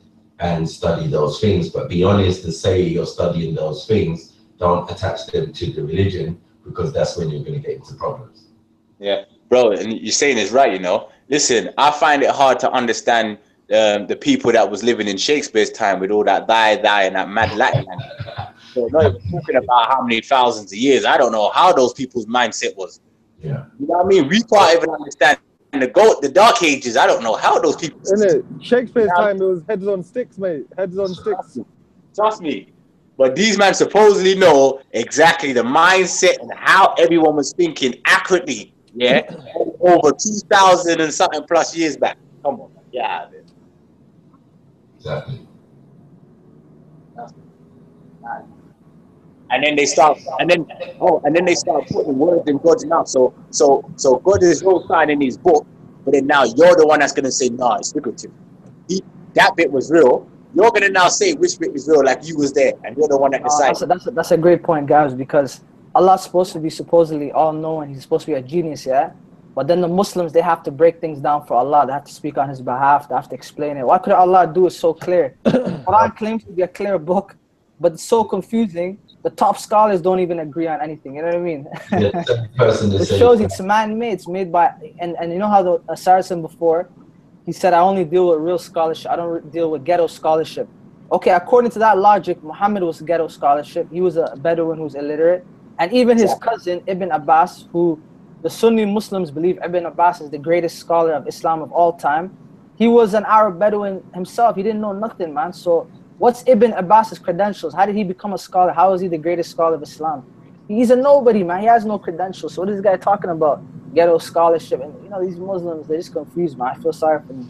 and study those things, but be honest and say you're studying those things. Don't attach them to the religion, because that's when you're going to get into problems. Yeah, bro, and you're saying is right, you know. Listen, I find it hard to understand the people that was living in Shakespeare's time with all that thy and that mad Latin. So not even talking about how many thousands of years. I don't know how those people's mindset was. Yeah. You know what I mean? We can't even understand the Dark Ages. I don't know how those people. Shakespeare's time, it was heads on sticks, mate. Heads on sticks. Trust me. But these men supposedly know exactly the mindset and how everyone was thinking accurately. Yeah, over 2,000 and something plus years back. Come on, yeah. Exactly. And then they start, and then they start putting words in God's mouth. So God is all signing his book, but then now you're the one that's gonna say, no, it's figurative. That bit was real. You're gonna now say which bit is real, like you was there, and you're the one that decided. That's a great point, guys, because Allah's supposed to be supposedly all-knowing. He's supposed to be a genius, yeah? But then the Muslims, they have to break things down for Allah. They have to speak on His behalf. They have to explain it. Why could Allah do it so clear? The Quran claims to be a clear book, but it's so confusing. The top scholars don't even agree on anything. You know what I mean? It shows it's man-made. It's made by... And you know how the Saracen before, he said, I only deal with real scholarship. I don't deal with ghetto scholarship. Okay, according to that logic, Muhammad was ghetto scholarship. He was a Bedouin who was illiterate. And even his cousin, Ibn Abbas, who the Sunni Muslims believe Ibn Abbas is the greatest scholar of Islam of all time, he was an Arab Bedouin himself. He didn't know nothing, man. So what's Ibn Abbas's credentials? How did he become a scholar? How is he the greatest scholar of Islam? He's a nobody, man. He has no credentials. So what is this guy talking about? Ghetto scholarship. And you know, these Muslims, they're just confused, man. I feel sorry for them.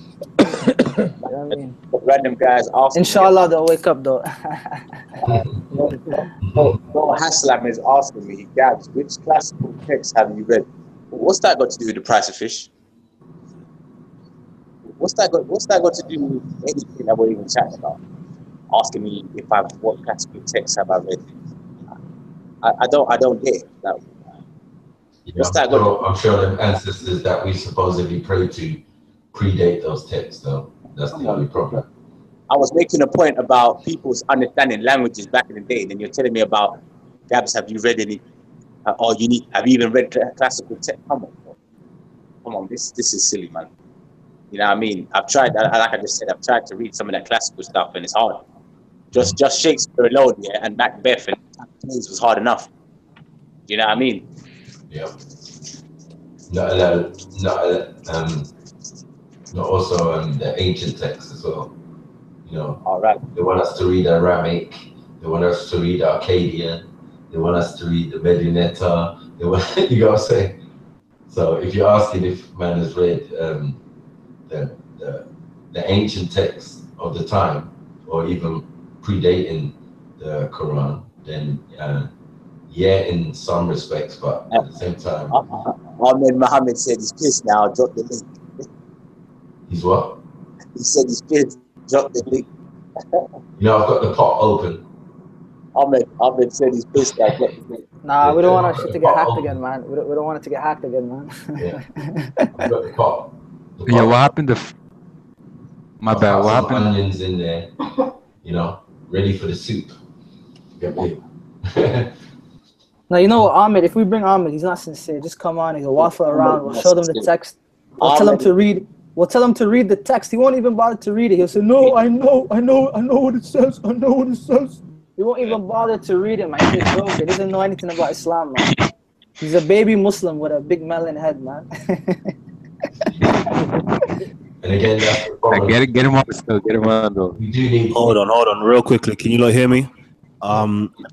You know what I mean? Random guys asking. Inshallah, they'll wake up though. No, Haslam is asking me, Gabs, which classical text have you read? What's that got to do with the price of fish? What's that got to do with anything that we're even chatting about? Asking me what classical text have I read? I don't get it. I'm sure them ancestors that we supposedly pray to predate those texts, though. That's the only problem. I was making a point about people's understanding languages back in the day, and then you're telling me about, Gabs, have you read any? Have you even read classical text? Come on, this is silly, man. You know what I mean? I've tried, like I just said, I've tried to read some of that classical stuff, and it's hard. Just Shakespeare alone, yeah, and Macbeth and plays was hard enough. You know what I mean? Yeah. Not also the ancient texts as well. You know, all right. They want us to read Aramaic. They want us to read Akkadian. They want us to read the Medinetta. You know what I'm saying? So if you're asking if man has read the ancient texts of the time, or even predating the Quran, then yeah, in some respects, but at the same time, Ahmed Muhammad said he's pissed now. Drop the link. He's what? He said he's pissed. Drop the link. You know, I've got the pot open. Ahmed said he's pissed now. Drop the link. Nah, we don't want our shit to get hacked again, man. We don't want it to get hacked again, man. Yeah. I've got the pot. Yeah, what happened to... My bad, what happened? Onions in there, you know, ready for the soup. Get me. Now, you know what, Ahmed, if we bring Ahmed, he's not sincere. Just come on, he'll waffle around. We'll show them the text. We'll tell him to read. We'll tell him to read the text. He won't even bother to read it. He'll say, no, I know what it says. I know what it says. He won't even bother to read it, man. He's a joker. He doesn't know anything about Islam, man. He's a baby Muslim with a big melon head, man. And again, that's the problem. Get him on still. Get him on though. We do need. Hold on, real quickly. Can you not hear me?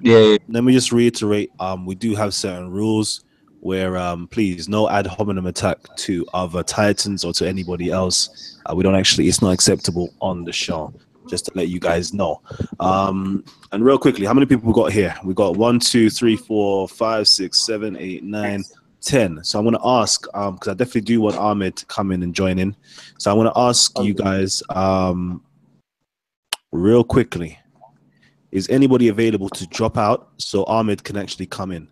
Yeah. Let me just reiterate. We do have certain rules where, please, no ad hominem attack to other Titans or to anybody else. We don't actually. It's not acceptable on the show. Just to let you guys know. And real quickly, how many people we got here? We got 1, 2, 3, 4, 5, 6, 7, 8, 9, 10. So I'm going to ask, because I definitely do want Ahmed to come in and join in. So I want to ask you guys real quickly, is anybody available to drop out so Ahmed can actually come in?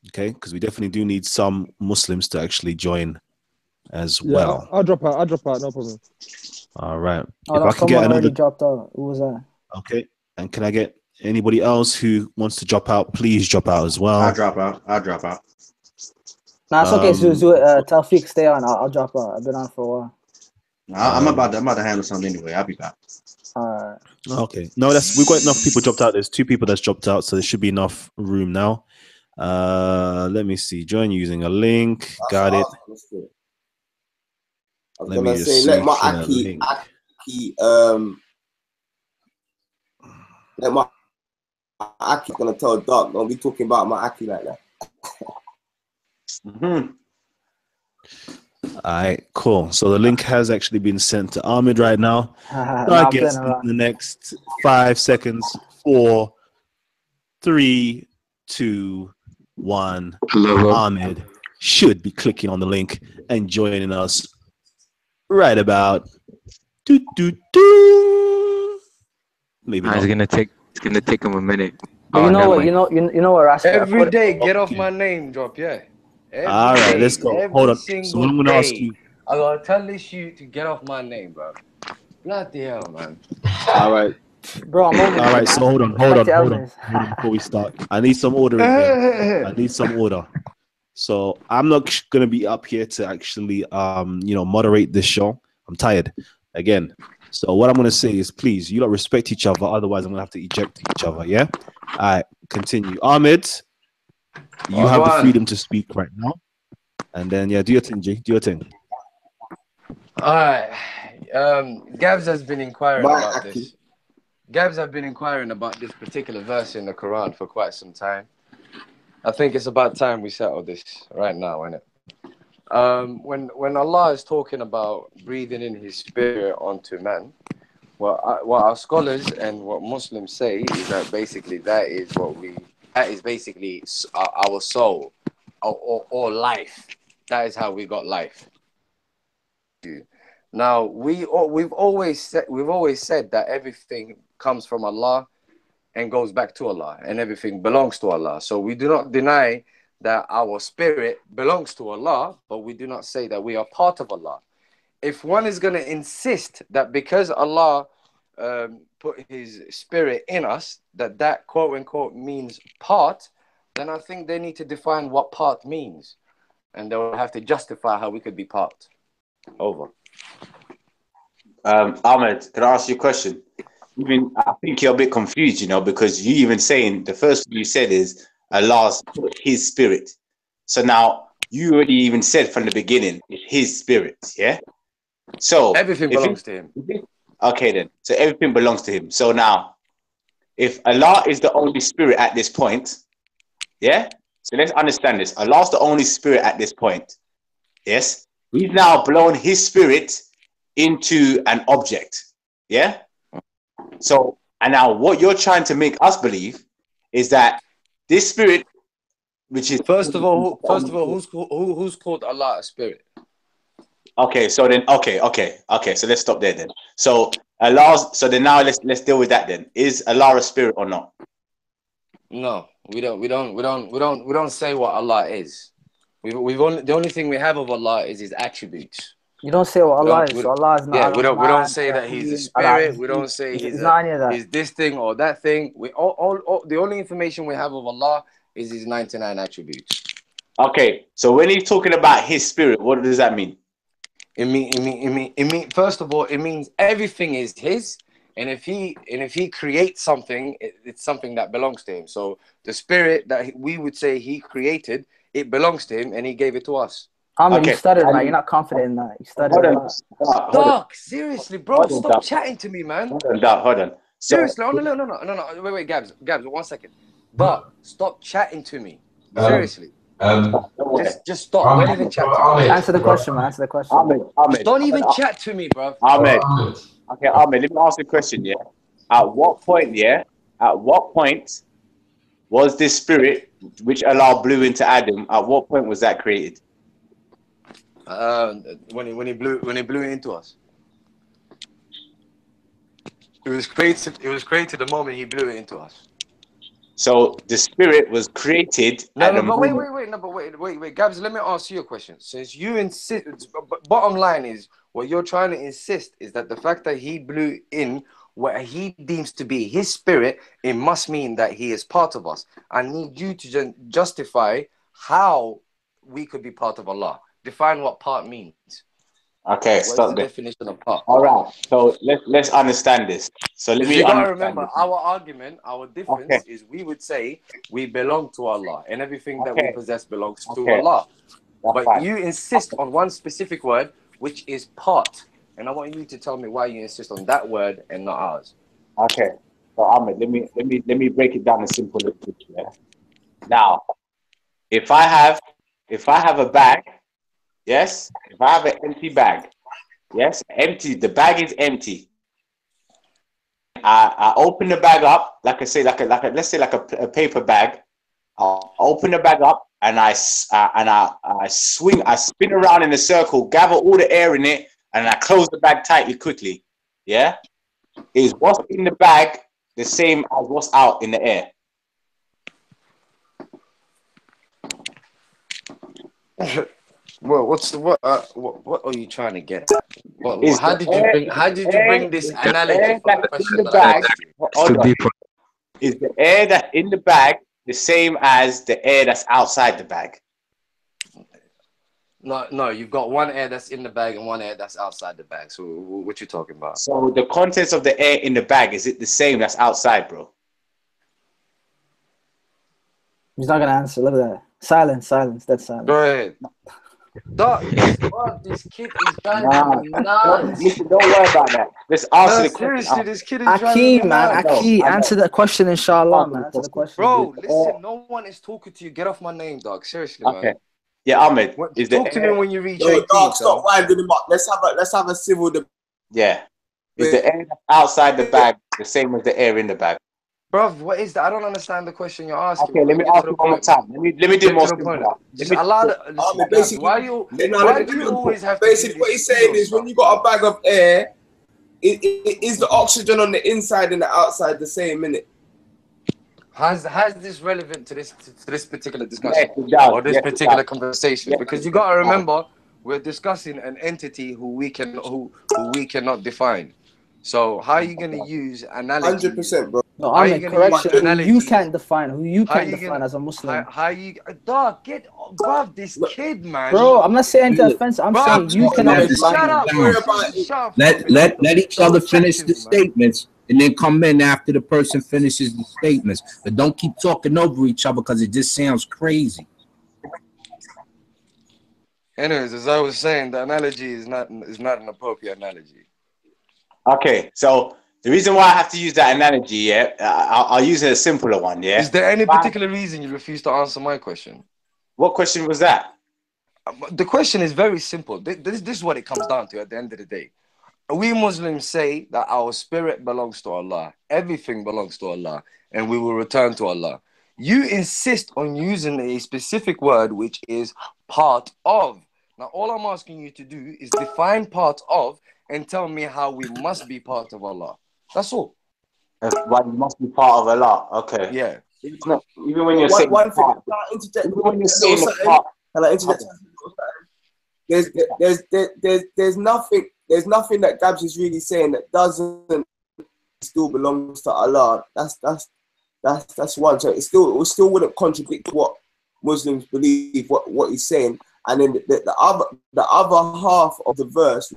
Okay, because we definitely do need some Muslims to actually join as well. I'll drop out, no problem. All right. Oh, no, someone already dropped out. Who was that? Okay. And can I get anybody else who wants to drop out? Please drop out as well. I'll drop out. Nah, it's okay. Tawfiq, stay on. I'll drop out. I've been on for a while. I'm about to handle something anyway. I'll be back. All right. Okay. No, we've got enough people dropped out. There's 2 people that's dropped out, so there should be enough room now. Let me see. Join using a link. Got it. I was gonna say, let my Aki, gonna tell Doc, don't be talking about my Aki like that. All right, cool. So the link has actually been sent to Ahmed right now. I guess in the next 5 seconds. 4, 3, 2, 1. Ahmed should be clicking on the link and joining us right about maybe it's gonna take him a minute. But you know what? You know what, Rashford? Every day, get off my name drop, yeah. All right, let's go. Hold on. So what I'm gonna ask you. I gotta tell this shoot to get off my name, bro. Bloody hell, man. All right. Bro, I'm over. All right, so hold on before we start. I need some order in here. I need some order. So I'm not gonna be up here to actually moderate this show. I'm tired again. So what I'm gonna say is, please, you lot respect each other. Otherwise, I'm gonna have to eject each other. Yeah. All right. Continue. Ahmed, you have the freedom to speak right now. And then do your thing, G. Do your thing. All right. Gabs has been inquiring about this. Gabs have been inquiring about this particular verse in the Quran for quite some time. I think it's about time we settle this right now, isn't it? When Allah is talking about breathing in His Spirit onto man, what our scholars and what Muslims say is that basically that is basically our soul or life. That is how we got life. Now we've always said that everything comes from Allah and goes back to Allah, and everything belongs to Allah. So we do not deny that our spirit belongs to Allah, but we do not say that we are part of Allah. If one is going to insist that because Allah put His spirit in us, that quote unquote means part, then I think they need to define what part means, and they will have to justify how we could be part. Over. Ahmed, can I ask you a question? I think you're a bit confused, because you even saying the first thing you said is Allah's put His spirit. So now you already even said from the beginning it's His spirit, yeah? So everything belongs to Him. Okay, then. So everything belongs to Him. So now, if Allah is the only spirit at this point, yeah? So let's understand this. Allah's the only spirit at this point. Yes? He's now blown His spirit into an object. Yeah? So, and now what you're trying to make us believe is that this spirit, which is first of all, who's called Allah a spirit? Okay, so then okay. So let's stop there then. So now let's deal with that then. Is Allah a spirit or not? No, we don't say what Allah is. The only thing we have of Allah is His attributes. You don't say what Allah is. So Allah is not. Yeah, we don't say that He's a spirit. We don't say He's this thing or that thing. The only information we have of Allah is His 99 attributes. Okay, so when He's talking about His spirit, what does that mean? It mean first of all, it means everything is His, and if He creates something, it's something that belongs to Him. So the spirit that we would say He created, it belongs to Him, and He gave it to us. Ahmed, you stuttered, man. You're not confident in that. You stuttered. Doc, seriously, bro, stop chatting to me, man. Hold on. Seriously, no. Wait, Gabs, 1 second. But stop chatting to me. Seriously. Just stop. Don't even chat to me. Answer the question, man. Answer the question. Ahmed. Don't even chat to me, bro. Ahmed. Okay, Ahmed, let me ask you a question, yeah? At what point was this spirit which Allah blew into Adam, at what point was that created? When he blew it into us. It was created the moment He blew it into us. So the spirit was created. Wait, Gabs, let me ask you a question. Since you insist, bottom line is what you're trying to insist is that the fact that He blew in what He deems to be His spirit, it must mean that He is part of us. I need you to justify how we could be part of Allah. Define what part means. Okay, what stop is the definition of part? All right, so let's understand this. So let me. You gotta remember our argument. Our difference is we would say we belong to Allah, and everything that we possess belongs to Allah. But fine. You insist on one specific word, which is part, and I want you to tell me why you insist on that word and not ours. Okay, so Ahmed, let me break it down in simple language. Yeah. Now, if I have a bag. Yes, if I have an empty bag, yes, empty, the bag is empty. I open the bag up, like I say, let's say like a paper bag. I'll open the bag up and I spin around in a circle, gather all the air in it, and I close the bag tightly quickly. Yeah, is what's in the bag the same as what's out in the air? Well, what are you trying to get at? How did you bring this analogy from the question that I asked you? Hold on. Is the air that's in the bag the same as the air that's outside the bag? No, you've got one air that's in the bag and one air that's outside the bag. So what you talking about? So the contents of the air in the bag, is it the same that's outside, bro? He's not gonna answer. Look at that. Silence. That's silence. Go ahead. Dog, this kid is driving me nuts. Listen, don't worry about that. Let's answer the question. Seriously, this kid is driving me nuts. Aki, answer the question, inshallah, man. Answer the question. Bro, listen, no one is talking to you. Get off my name, dog. Seriously, man. Okay. Yeah, Ahmed. Talk to me when you reach 18. Dog, stop winding him up. Let's have a civil debate. Yeah. Is the air outside the bag the same as the air in the bag? Bruv, what is that? I don't understand the question you're asking. Okay, let me ask you one more time. Let me do more simple. Just allow the... Why do you always have to... Basically, what he's saying is when you got a bag of air, is the oxygen on the inside and the outside the same, innit? How's this relevant to this particular discussion or this particular conversation? Because you gotta remember, we're discussing an entity who we cannot define. So how are you gonna use analogy? 100%, bro. No, I'm in correction. Who you can't define as a Muslim. How you dog get above this kid, man? Bro, I'm not saying to offense. I'm saying you cannot define. Let each other finish the statements. And then come in after the person finishes the statements. But don't keep talking over each other because it just sounds crazy. Anyways, as I was saying, the analogy is not an appropriate analogy. Okay, so the reason why I have to use that analogy, I'll use a simpler one, yeah? Is there any particular reason you refuse to answer my question? What question was that? The question is very simple. This is what it comes down to at the end of the day. We Muslims say that our spirit belongs to Allah. Everything belongs to Allah. And we will return to Allah. You insist on using a specific word, which is part of. Now, all I'm asking you to do is define part of and tell me how we must be part of Allah. That's all. Why we must be part of Allah. Okay. Yeah. Even when you're saying part. Even when you're saying part. There's nothing that Gabs is really saying that doesn't still belongs to Allah. That's one. So it still wouldn't contradict what Muslims believe, what he's saying. And then the other half of the verse,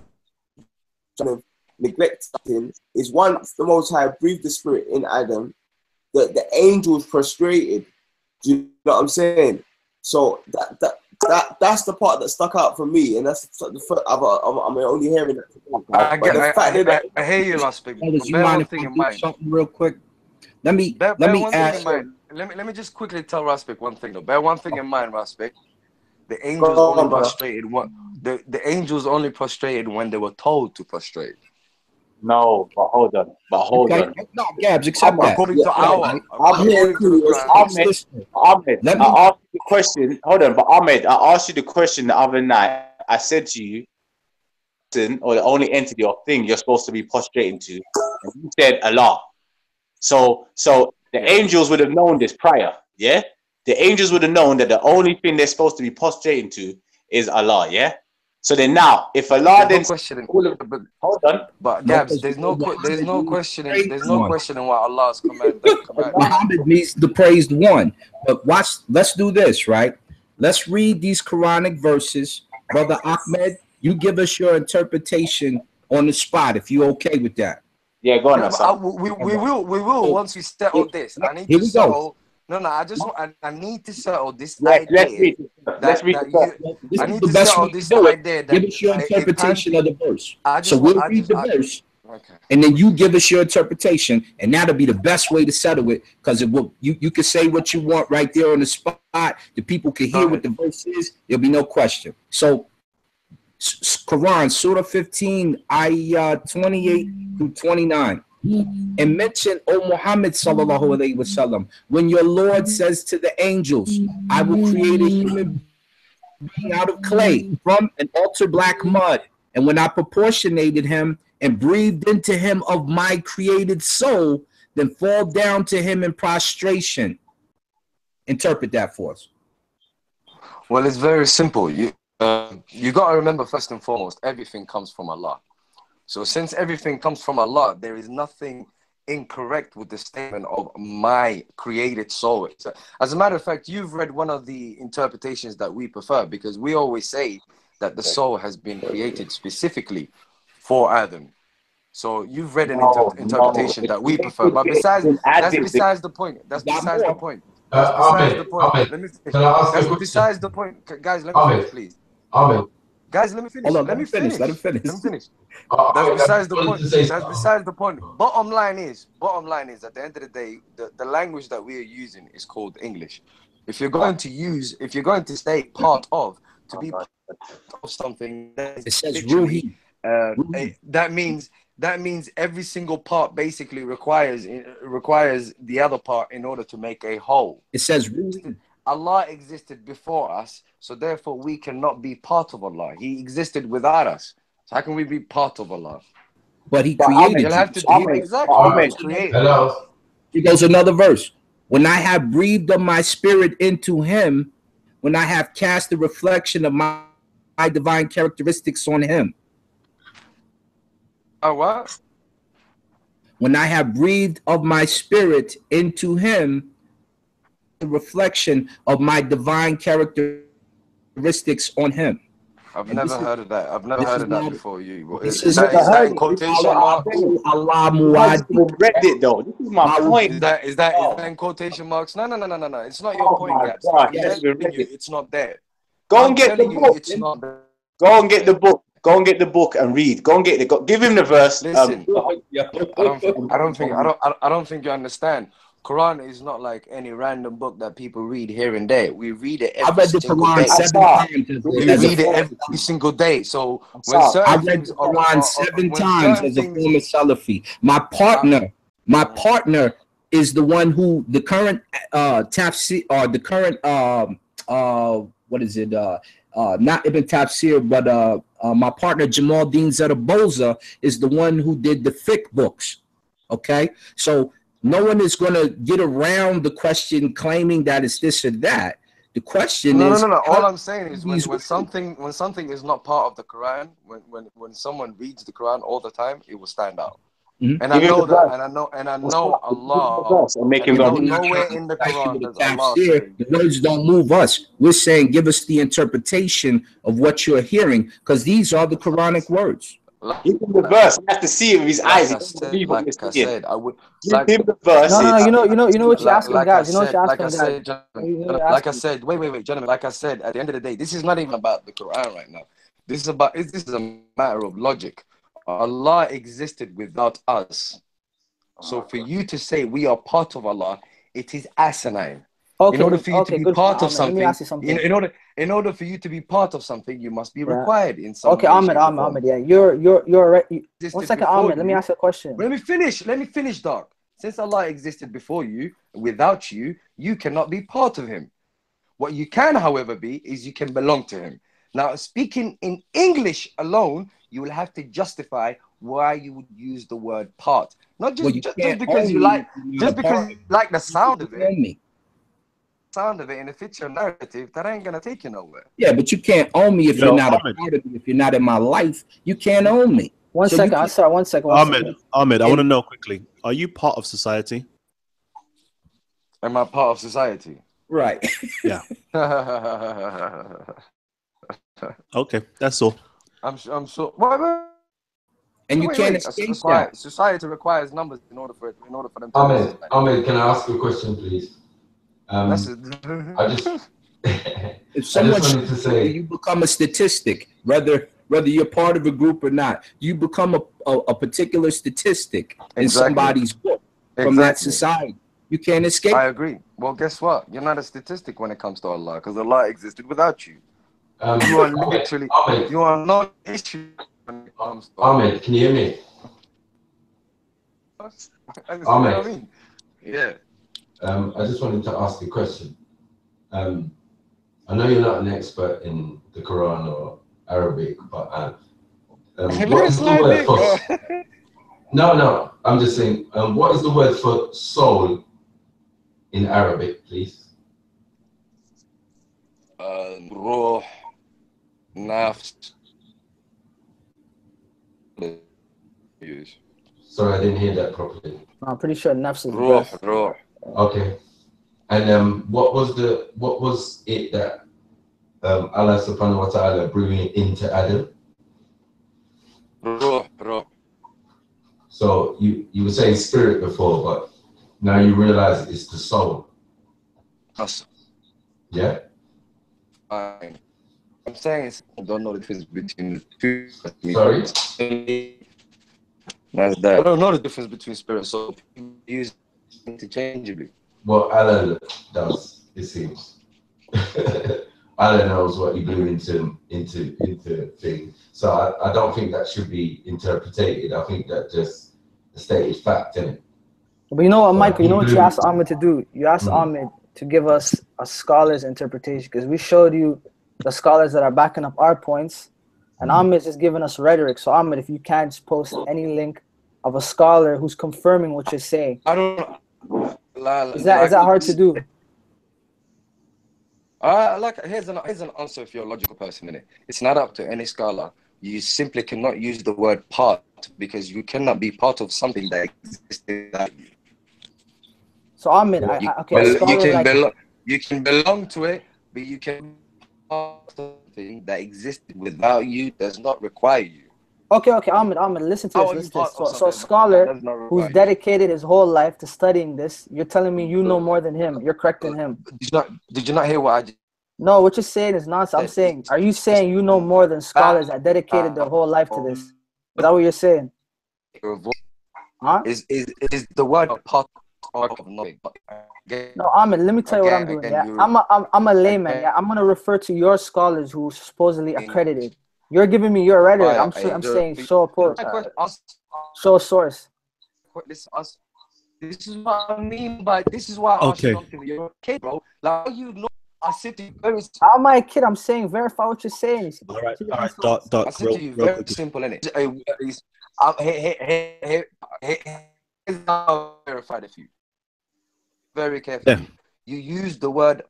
kind of neglecting, is once the Most High breathed the spirit in Adam, the angels prostrated. Do you know what I'm saying? So that's the part that stuck out for me, and that's the first, I'm only hearing that. I hear you, last speak. You mind if I do something real quick? Let me ask. Let me just quickly tell Raspik one thing though. Bear one thing in mind, Raspik. The angels only prostrated the angels only prostrated when they were told to prostrate. No, but hold on. No, Gabs, accept that. According to our Ahmed, I asked you the question. Hold on, but Ahmed, I asked you the question the other night. I said to you, or the only entity or thing you're supposed to be prostrating to, and you said Allah. So the angels would have known this prior, yeah? The angels would have known that the only thing they're supposed to be prostrating to is Allah, yeah? So then now, if Allah then hold on, but Gabs, there's no questioning what Allah's command. Muhammad needs the praised one. But let's do this, right? Let's read these Quranic verses. Brother Ahmed, you give us your interpretation on the spot if you're okay with that. Yeah, go on. We will once we settle this. I need to settle. No, I need to settle this idea. Let's read. I need to settle this idea. Give us your interpretation of the verse. So we'll read the verse, and then you give us your interpretation, and that'll be the best way to settle it, because it will. You can say what you want right there on the spot. The people can hear what the verse is. There'll be no question. So, Quran, Surah 15, ayah 28 through 29. And mention, O Muhammad sallallahu alaihi wasallam, when your Lord says to the angels, I will create a human being out of clay from an altar black mud, and when I proportionated him and breathed into him of my created soul, then fall down to him in prostration. Interpret that for us. Well, it's very simple. You got to remember, first and foremost, everything comes from Allah. So since everything comes from Allah, there is nothing incorrect with the statement of my created soul. So, as a matter of fact, you've read one of the interpretations that we prefer, because we always say that the soul has been created specifically for Adam. So you've read an interpretation that we prefer, but that's besides the point. That's besides the point. That's besides the point. Let me finish. That's besides the point, guys. Let me finish, please. Guys, let me finish. Let me finish. Let him finish. That's besides the point. That's besides the point. Bottom line is, at the end of the day, the language that we are using is called English. If you're going to say part of, to be part of something, it says Ruhi. That means every single part basically requires the other part in order to make a whole. It says Allah existed before us, so therefore we cannot be part of Allah. He existed without us. So how can we be part of Allah? But He created you. Have to do exactly. Hello. Here goes another verse. When I have breathed of my spirit into Him, when I have cast the reflection of my divine characteristics on Him. What? When I have breathed of my spirit into Him, the reflection of my divine characteristics on Him. I've never heard of that. I've never heard of that before. Is that in quotation marks? Allah Muadi. Read it though. This is my point. Is that in quotation marks? No. It's not your point, Gaps. It's not there. Go and get the book. It's not there. Go and get the book. Go and get the book and read. Go and get it. Give him the verse. Listen, I don't think you understand. Quran is not like any random book that people read here and there. We read it every single day. We read it every single day. So when I read the Quran 7 times as a former Salafi. My partner is the one who the current tafsir or the current what is it? Not Ibn Tafsir, but my partner Jamaldeen Zaraboza is the one who did the fiqh books. Okay, so no one is going to get around the question claiming that it's this or that. The question is no. All I'm saying is when something is not part of the Quran, when someone reads the Quran all the time, it will stand out. Mm-hmm. And I know that, and I know Allah. Nowhere in the Quran does Allah say, the words don't move us. We're saying, give us the interpretation of what you're hearing, because these are the Quranic words. Give him the verse. He has to see it with his eyes. Like I said, I would. Give him the verse. No. You know what you're asking, guys. You know what you're asking, guys. Like I said, wait, gentlemen. Like I said, at the end of the day, this is not even about the Quran right now. This is a matter of logic. Allah existed without us. So for you to say we are part of Allah, it is asinine. Okay, in order for you to be part of something, let me ask you something. In order for you to be part of something, you must be required in some. Okay, Ahmed, yeah, you're right. 1 second, Ahmed. Let me ask you a question. Let me finish, Doc. Since Allah existed before you, without you, you cannot be part of Him. What you can, however, be is you can belong to Him. Now, speaking in English alone, you will have to justify why you would use the word part. Not just, just because you like the sound of it. Sound of it, and if it's your narrative, that ain't gonna take you nowhere. Yeah, but you can't own me if you're not a part of me. If you're not in my life, you can't own me. One second. Ahmed, I want to know quickly: are you part of society? Am I part of society? Right. Yeah. Okay, that's all. I'm sure. And you can't escape that. Society requires numbers in order for them to. Ahmed, can I ask you a question, please? I just if someone wanted to say you become a statistic, whether you're part of a group or not, you become a particular statistic in somebody's book from that society. You can't escape. I agree. Well, guess what? You're not a statistic when it comes to Allah, because Allah existed without you. You are literally you are not an issue when it comes to Ahmed, can you hear me? Ahmed. I mean? Yeah. I just wanted to ask a question. I know you're not an expert in the Quran or Arabic, but what is the word for? No, I'm just saying. What is the word for soul in Arabic, please? Ruh, nafs. Sorry, I didn't hear that properly. I'm pretty sure nafs is Ruh, breath. ruh. Okay. And what was it that Allah subhanahu wa ta'ala breathed into Adam? Ruh, ruh. So you were saying spirit before, but now you realize it's the soul. Us. Yeah? Fine. I'm saying I don't know the difference between the two. Sorry? That's that. I don't know the difference between spirit and soul. People use it interchangeably. Well, Allah does, it seems. Allah knows what he blew into thing. So I don't think that should be interpreted. I think that just a stated fact, isn't it? But you know what, Michael? You know what you asked Ahmed to do? You asked Ahmed to give us a scholar's interpretation, because we showed you the scholars that are backing up our points, and Ahmed is just giving us rhetoric. So Ahmed, if you can just post any link of a scholar who's confirming what you're saying. I don't know. Is that hard to do? Here's an answer if you're a logical person, innit? It's not up to any scholar. You simply cannot use the word part, because you cannot be part of something that exists without you. So Ahmed, you can belong to it, but you can be part of something that exists without you, does not require you. Okay, Ahmed, listen to this. So a scholar who's dedicated his whole life to studying this, you're telling me you know more than him. You're correcting him. Did you not hear what I just... No, what you're saying is nonsense. I'm saying, are you saying you know more than scholars that dedicated their whole life to this? Is that what you're saying? Huh? Is the word part of knowledge? No, Ahmed, let me tell you what I'm doing. Yeah, I'm a layman. Yeah, I'm gonna refer to your scholars who are supposedly accredited. You're giving me your rhetoric. I'm saying show a source. This is what I mean by this is why I asked something. You're a kid, bro. Like you know, I said to you very. How am I a kid? I'm saying verify what you're saying. All right. I said to you very simple, innit? Here's how I verified it for you. Very carefully. Yeah. You use the word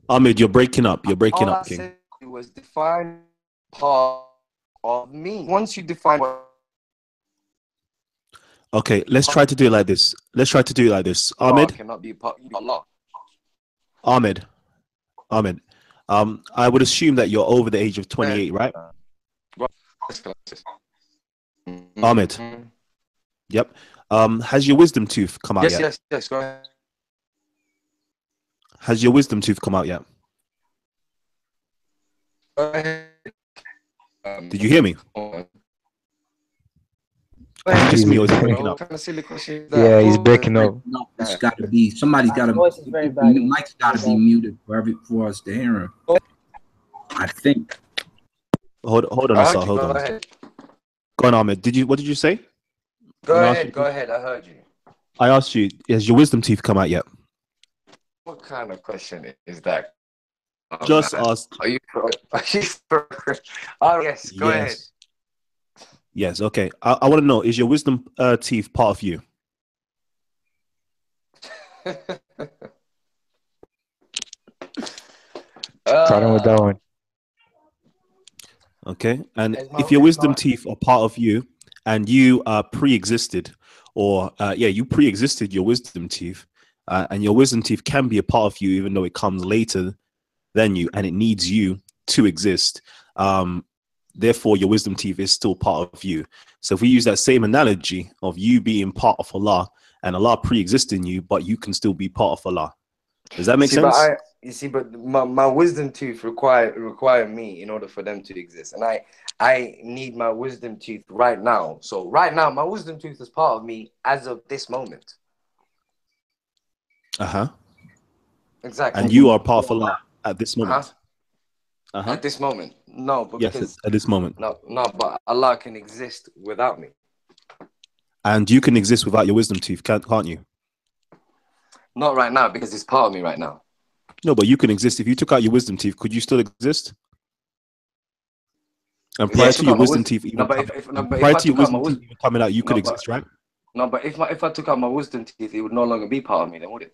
Ahmed, you're breaking up. You're breaking up, King. Said it was define part of me. Once you define what... Okay, let's try to do it like this. Ahmed cannot be part of Allah. Ahmed. I would assume that you're over the age of 28, right? Ahmed. Yep. Has your wisdom tooth come out yet? Yes, go ahead. Has your wisdom tooth come out yet? Did you hear me? Just me, or is he breaking up? Yeah, he's breaking up. No, it's got to be somebody's got to. Mike's got to be muted for us to hear him. I think. Hold on, Asa. Hold on. Go on, Ahmed. What did you say? Go ahead. I heard you. I asked you, has your wisdom teeth come out yet? What kind of question is that? Just ask. Are you? Oh, yes. Go ahead. Yes. Okay. I want to know: is your wisdom teeth part of you? Try with that one. Okay. And if your wisdom teeth are part of you, and you pre-existed, or you pre-existed your wisdom teeth, and your wisdom teeth can be a part of you, even though it comes later than you, and it needs you to exist. Therefore, your wisdom teeth is still part of you. So if we use that same analogy of you being part of Allah and Allah pre-existing you, but you can still be part of Allah. Does that make sense? But my wisdom tooth require me in order for them to exist. And I need my wisdom tooth right now. So right now, my wisdom tooth is part of me as of this moment. Exactly. And you are part of Allah at this moment. At this moment. No, but yes, at this moment. No, but Allah can exist without me. And you can exist without your wisdom teeth, can't you? Not right now, because it's part of me right now. No, but you can exist. If you took out your wisdom teeth, could you still exist? And prior to your wisdom teeth even coming out, you could exist, right? No, but if I took out my wisdom teeth, it would no longer be part of me, then would it?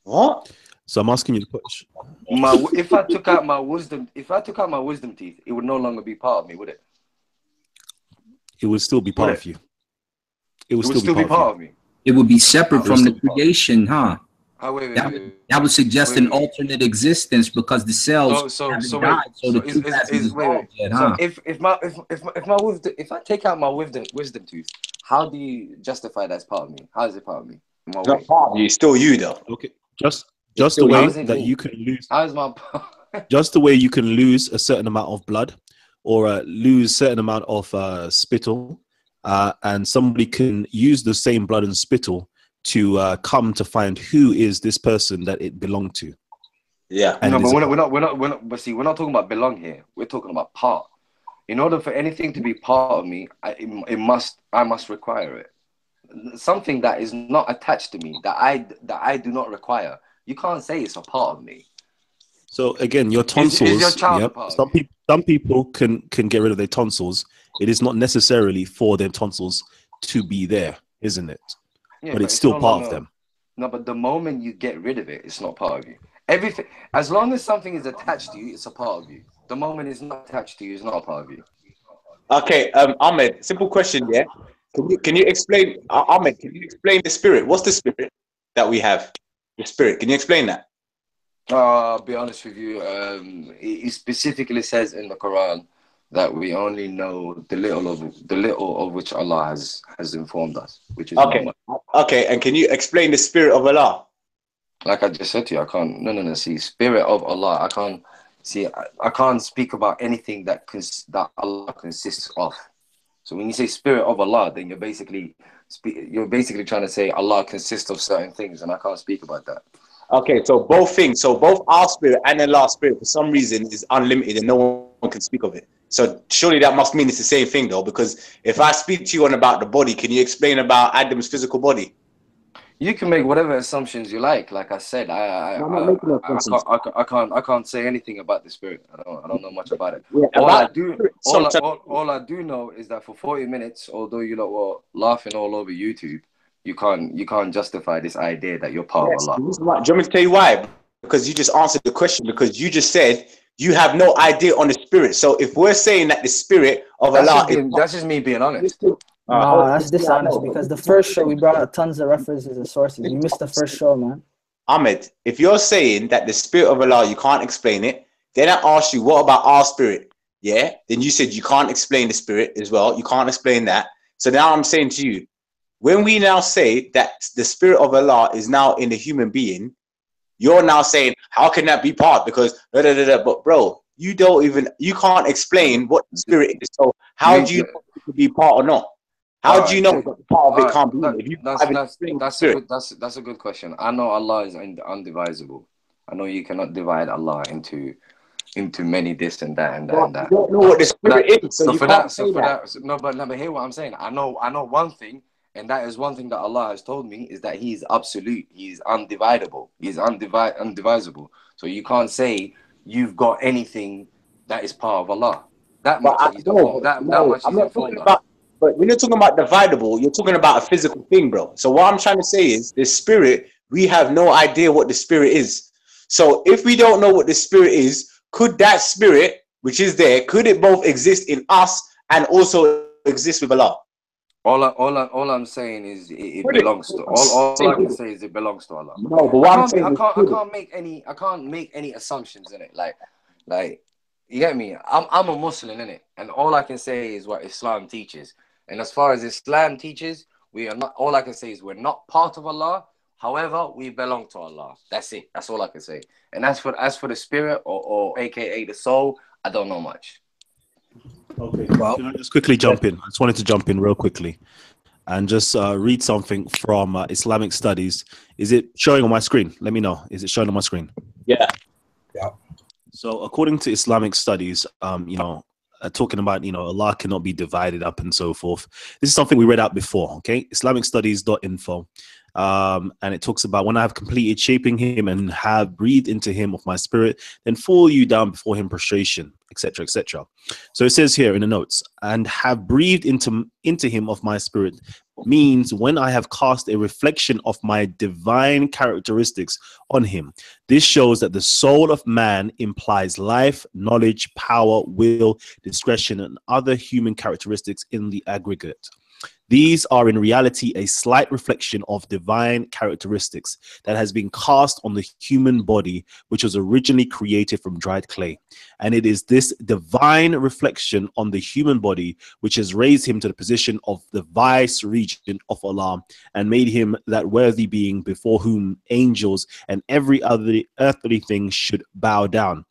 What? So I'm asking you to push. If I took out my wisdom teeth, it would no longer be part of me, would it? It would still be part of you. It would still be part of me. It would be separate from the creation, huh? Wait, that would suggest an alternate existence because the cells haven't died, so the truth hasn't evolved yet, huh? So if I take out my wisdom tooth, how do you justify that's part of me? How is it part of me? Not part of you, it's still you though. Okay, just the way that you can lose. How is my just the way you can lose a certain amount of blood, or lose a certain amount of spittle, and somebody can use the same blood and spittle to come to find who is this person that it belonged to. Yeah. No, but we're not. But see, we're not talking about belong here. We're talking about part. In order for anything to be part of me, I must require it. Something that is not attached to me, that I do not require. You can't say it's a part of me. So again, your tonsils. Is your child part of me? Some people can get rid of their tonsils. It is not necessarily for their tonsils to be there, isn't it? Yeah, but it's still no part of them. No, but the moment you get rid of it, it's not part of you. Everything, as long as something is attached to you, it's a part of you. The moment it's not attached to you, it's not a part of you. Okay, Ahmed, simple question, yeah? Can you explain, Ahmed, can you explain the spirit? What's the spirit that we have? The spirit, can you explain that? I'll be honest with you. It specifically says in the Quran that we only know the little of which Allah has informed us, which is okay. not much. Okay, and can you explain the spirit of Allah? Like I just said to you, I can't. No. See, spirit of Allah. I can't. See, I can't speak about anything that Allah consists of. So when you say spirit of Allah, then you're basically trying to say Allah consists of certain things, and I can't speak about that. Okay, so both things. So both our spirit and Allah's spirit, for some reason, is unlimited, and no one can speak of it. So surely that must mean it's the same thing, though, because if I speak to you on about the body, can you explain about Adam's physical body? You can make whatever assumptions you like. Like I said, I can't say anything about the spirit. I don't know much about it. Yeah, all I do know is that for 40 minutes, although you lot were laughing all over YouTube, you can't justify this idea that you're part of Allah. Do you want me to tell you why? Because you just answered the question. Because you just said you have no idea on the spirit. So if we're saying that the spirit of Allah, that's just me being honest. No, that's dishonest because the first show we brought out tons of references and sources. You missed the first show, man. Ahmed, if you're saying that the spirit of Allah, you can't explain it, then I asked you, what about our spirit? Yeah. Then you said you can't explain the spirit as well. You can't explain that. So now I'm saying to you, when we now say that the spirit of Allah is now in the human being, you're now saying, how can that be part? Because, but bro, you can't explain what the spirit is. So how do you know if it could be part or not? How do you know that part of it can't be? That's a good question. I know Allah is undivisible. I know you cannot divide Allah into many this and that and that and that. You don't know what the spirit is, so you can't say that. No, but hear what I'm saying. I know one thing, and that is one thing that Allah has told me is that He is absolute. He is undividable. He is undivisible. So you can't say you've got anything that is part of Allah. That much He's informed us. But when you're talking about dividable, you're talking about a physical thing, bro. So what I'm trying to say is the spirit, we have no idea what the spirit is. So if we don't know what the spirit is, could that spirit, which is there, could it both exist in us and also exist with Allah? All I'm saying is it belongs to all I can say is it belongs to Allah. No, but what I'm saying I can't make any assumptions in it. Like you get me? I'm a Muslim, innit? And all I can say is what Islam teaches. And as far as Islam teaches, we are not. All I can say is we're not part of Allah. However, we belong to Allah. That's it. That's all I can say. And as for the spirit or AKA the soul, I don't know much. Okay. Well, can I just quickly jump in? I just wanted to jump in real quickly and just read something from Islamic studies. Is it showing on my screen? Let me know. Is it showing on my screen? Yeah. Yeah. So according to Islamic studies, talking about, Allah cannot be divided up and so forth. This is something we read out before, okay? Islamicstudies.info. And it talks about when I have completed shaping him and have breathed into him of my spirit, then fall you down before him prostration, etc., etc. So it says here in the notes, and have breathed into him of my spirit means when I have cast a reflection of my divine characteristics on him. This shows that the soul of man implies life, knowledge, power, will, discretion, and other human characteristics in the aggregate. These are in reality a slight reflection of divine characteristics that has been cast on the human body, which was originally created from dried clay. And it is this divine reflection on the human body which has raised him to the position of the vice regent of Allah and made him that worthy being before whom angels and every other earthly thing should bow down.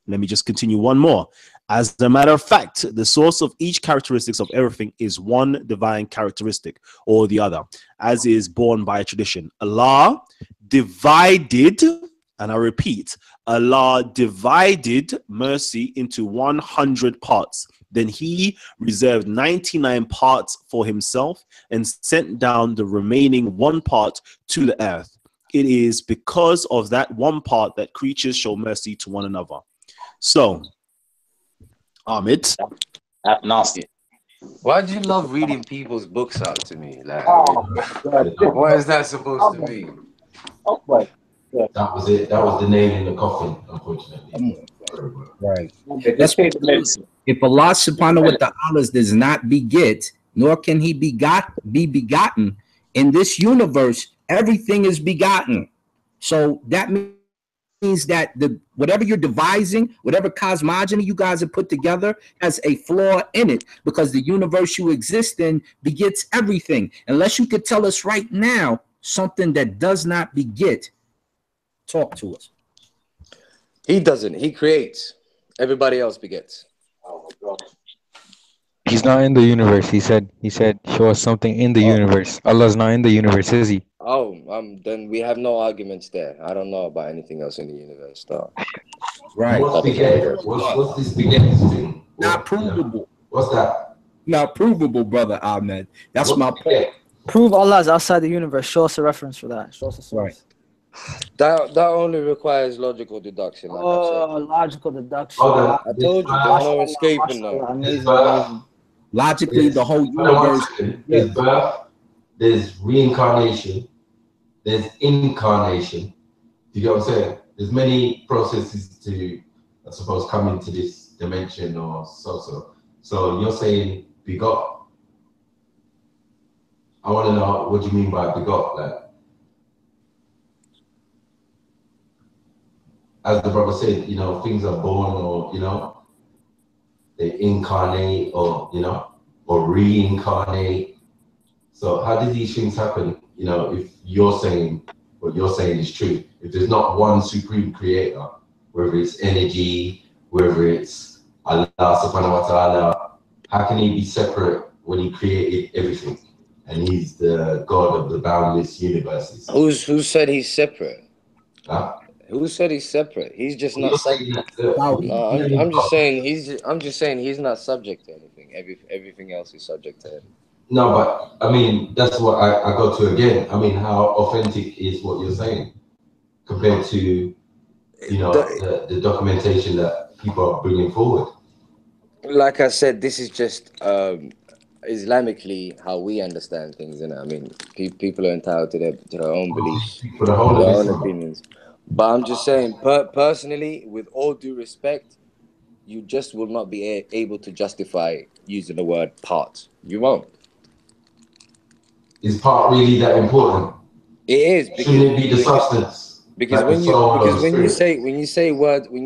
Let me just continue one more. As a matter of fact, the source of each characteristics of everything is one divine characteristic or the other, as is born by tradition. Allah divided, and I repeat, Allah divided mercy into 100 parts. Then he reserved 99 parts for himself and sent down the remaining 1 part to the earth. It is because of that 1 part that creatures show mercy to one another. So, Ahmed, that's nasty. Why do you love reading people's books out to me? Like, what is that supposed to mean? That was it. That was the nail in the coffin, unfortunately. Right. That's if Allah subhanahu wa ta'ala does not beget, nor can he be begotten, in this universe, everything is begotten. So that means that whatever you're devising, whatever cosmogony you guys have put together has a flaw in it, because the universe you exist in begets everything. Unless you could tell us right now something that does not beget, talk to us. He doesn't. He creates. Everybody else begets. Oh my God. He's not in the universe. He said, show us something in the universe. Allah's not in the universe, is he? Oh, then we have no arguments there. I don't know about anything else in the universe, though. Right. What's this begets thing? Not provable. What's that? Not provable, brother Ahmed. That's my point. Prove Allah is outside the universe. Show us a reference for that. Show us a source. That only requires logical deduction. Like logical deduction. I told you, there's no escaping that. Amazing. Logically, the whole universe. There's birth, there's reincarnation, there's incarnation. You get what I'm saying? There's many processes to, I suppose, come into this dimension or so. So you're saying begot. I want to know what you mean by begot. Like, as the brother said, things are born, or they incarnate, or or reincarnate. So how do these things happen? If you're saying what you're saying is true, if there's not one supreme creator, whether it's energy, whether it's Allah subhanahu wa ta'ala, how can he be separate when he created everything and he's the God of the boundless universes? Who said he's separate? Huh? Who said he's separate? He's just not subject. I'm just saying he's not subject to anything. Everything else is subject to him. No, but I mean that's what I go to again. I mean, how authentic is what you're saying compared to the documentation that people are bringing forward? Like I said, this is just Islamically how we understand things. I mean, people are entitled to their own beliefs, their own opinions. But I'm just saying, personally, with all due respect, you just will not be able to justify using the word part. You won't. Is part really that important? It is. Shouldn't it be the substance? Because when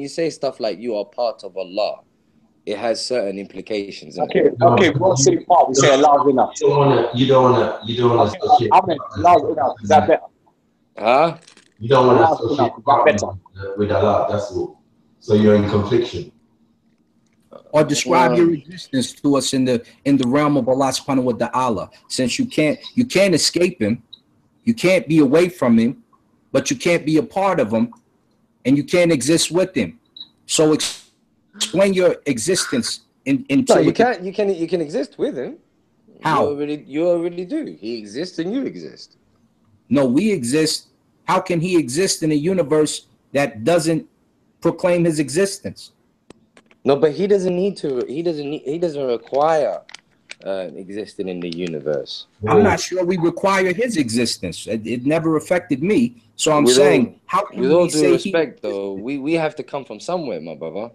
you say stuff like you are part of Allah, it has certain implications. Okay, we'll say part. We say Allah enough. You don't wanna associate. Allah enough. Is that better? Huh? You don't want to associate with Allah, that's all. So you're in confliction. Or describe your existence to us in the realm of Allah subhanahu wa ta'ala. Since you can't escape him, you can't be away from him, but you can't be a part of him, and you can't exist with him. So explain your existence No, you can exist with him. How? You already do. He exists and you exist. No, we exist. How can he exist in a universe that doesn't proclaim his existence? No, but he doesn't need to. He doesn't require existing in the universe. I'm not sure we require his existence. It never affected me. So I'm with saying, all, how can with we all due say respect, though, we have to come from somewhere, my brother.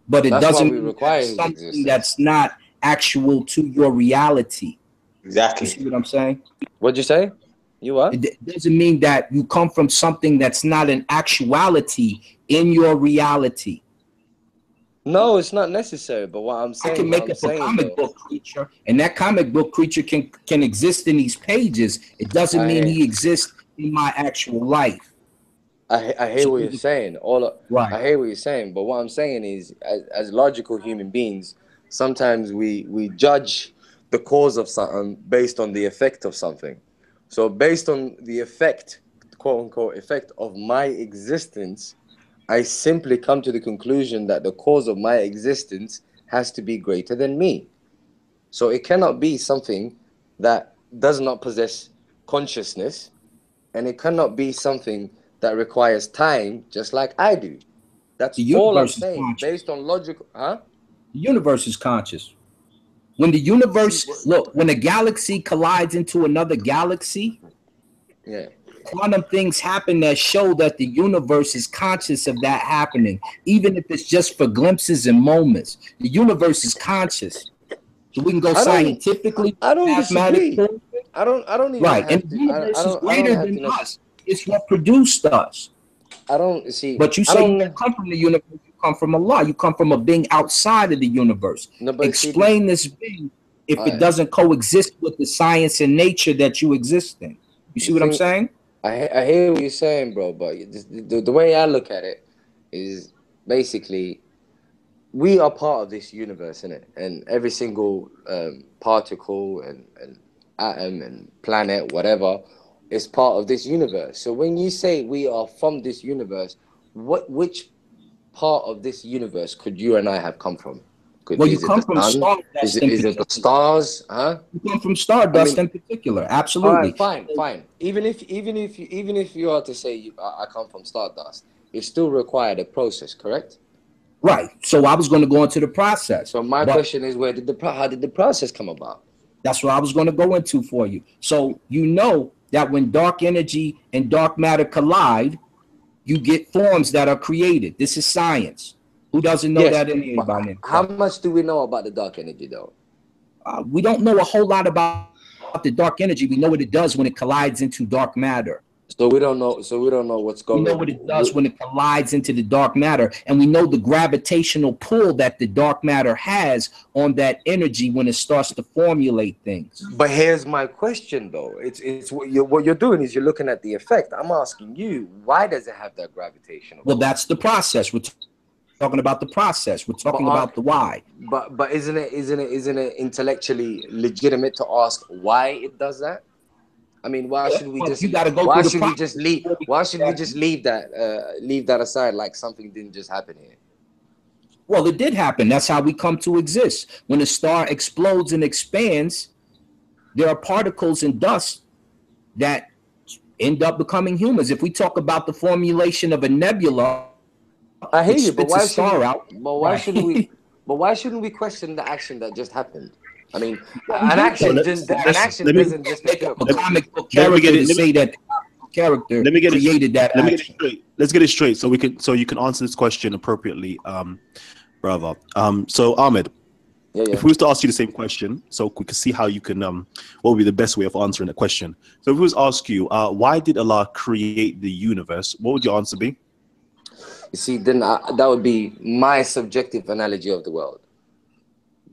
But it That's doesn't why we mean require that's his something existence. that's not actual to your reality. Exactly. You see what I'm saying? What'd you say? You what? It doesn't mean that you come from something that's not an actuality in your reality. No, it's not necessary. But what I'm saying, I can make up a comic book creature, and that comic book creature can exist in these pages. It doesn't mean he exists in my actual life. I hear what you're saying. Right. I hear what you're saying. But what I'm saying is, as logical human beings, sometimes we judge the cause of something based on the effect of something. So based on the effect, quote unquote, effect of my existence, I simply come to the conclusion that the cause of my existence has to be greater than me. So it cannot be something that does not possess consciousness, and it cannot be something that requires time, just like I do. That's all I'm saying, based on logical, huh? The universe is conscious. When the universe, look, when a galaxy collides into another galaxy, yeah, quantum things happen that show that the universe is conscious of that happening, even if it's just for glimpses and moments. The universe is conscious. So we can go scientifically. I don't disagree. I don't even right. have And to. the universe is I greater don't than us. It's what produced us. I don't see. But you say you don't come from the universe. You come from Allah. You come from a being outside of the universe. No, but explain this being if it doesn't coexist with the science and nature that you exist in. You see what I'm saying? I hear what you're saying, bro. But the way I look at it is basically, we are part of this universe, innit? And every single particle and atom and planet, whatever, is part of this universe. So when you say we are from this universe, which part of this universe could you and I have come from? Well, you come from stardust. Is it the stars? Huh? You come from stardust in particular. Absolutely. All right, fine. Even if you are to say I come from stardust, it still required a process, correct? Right. So I was going to go into the process. So my question is, how did the process come about? That's what I was going to go into for you. So you know that when dark energy and dark matter collide, you get forms that are created. This is science. Who doesn't know that anybody? How much do we know about the dark energy, though? We don't know a whole lot about the dark energy. We know what it does when it collides into dark matter. So we don't know. So we don't know what's going on. We know what it does when it collides into the dark matter, and we know the gravitational pull that the dark matter has on that energy when it starts to formulate things. But here's my question, though. It's what you're doing is you're looking at the effect. I'm asking you, why does it have that gravitational pull? Well, that's the process. We're talking about the process. We're talking about the why. But isn't it intellectually legitimate to ask why it does that? I mean, why should we just? Why should we just leave? Why should we just leave that aside like something didn't just happen here? Well, it did happen. That's how we come to exist. When a star explodes and expands, there are particles and dust that end up becoming humans. If we talk about the formulation of a nebula, I hear you, but why shouldn't we? But why shouldn't we question the action that just happened? I mean, an action doesn't just make up a comic book character to say that character created that action. Let's get it straight so you can answer this question appropriately, brother. So Ahmed, if we was to ask you the same question, so we could see how you can what would be the best way of answering the question. So if we was to ask you, why did Allah create the universe? What would your answer be? You see, then that would be my subjective analogy of the world.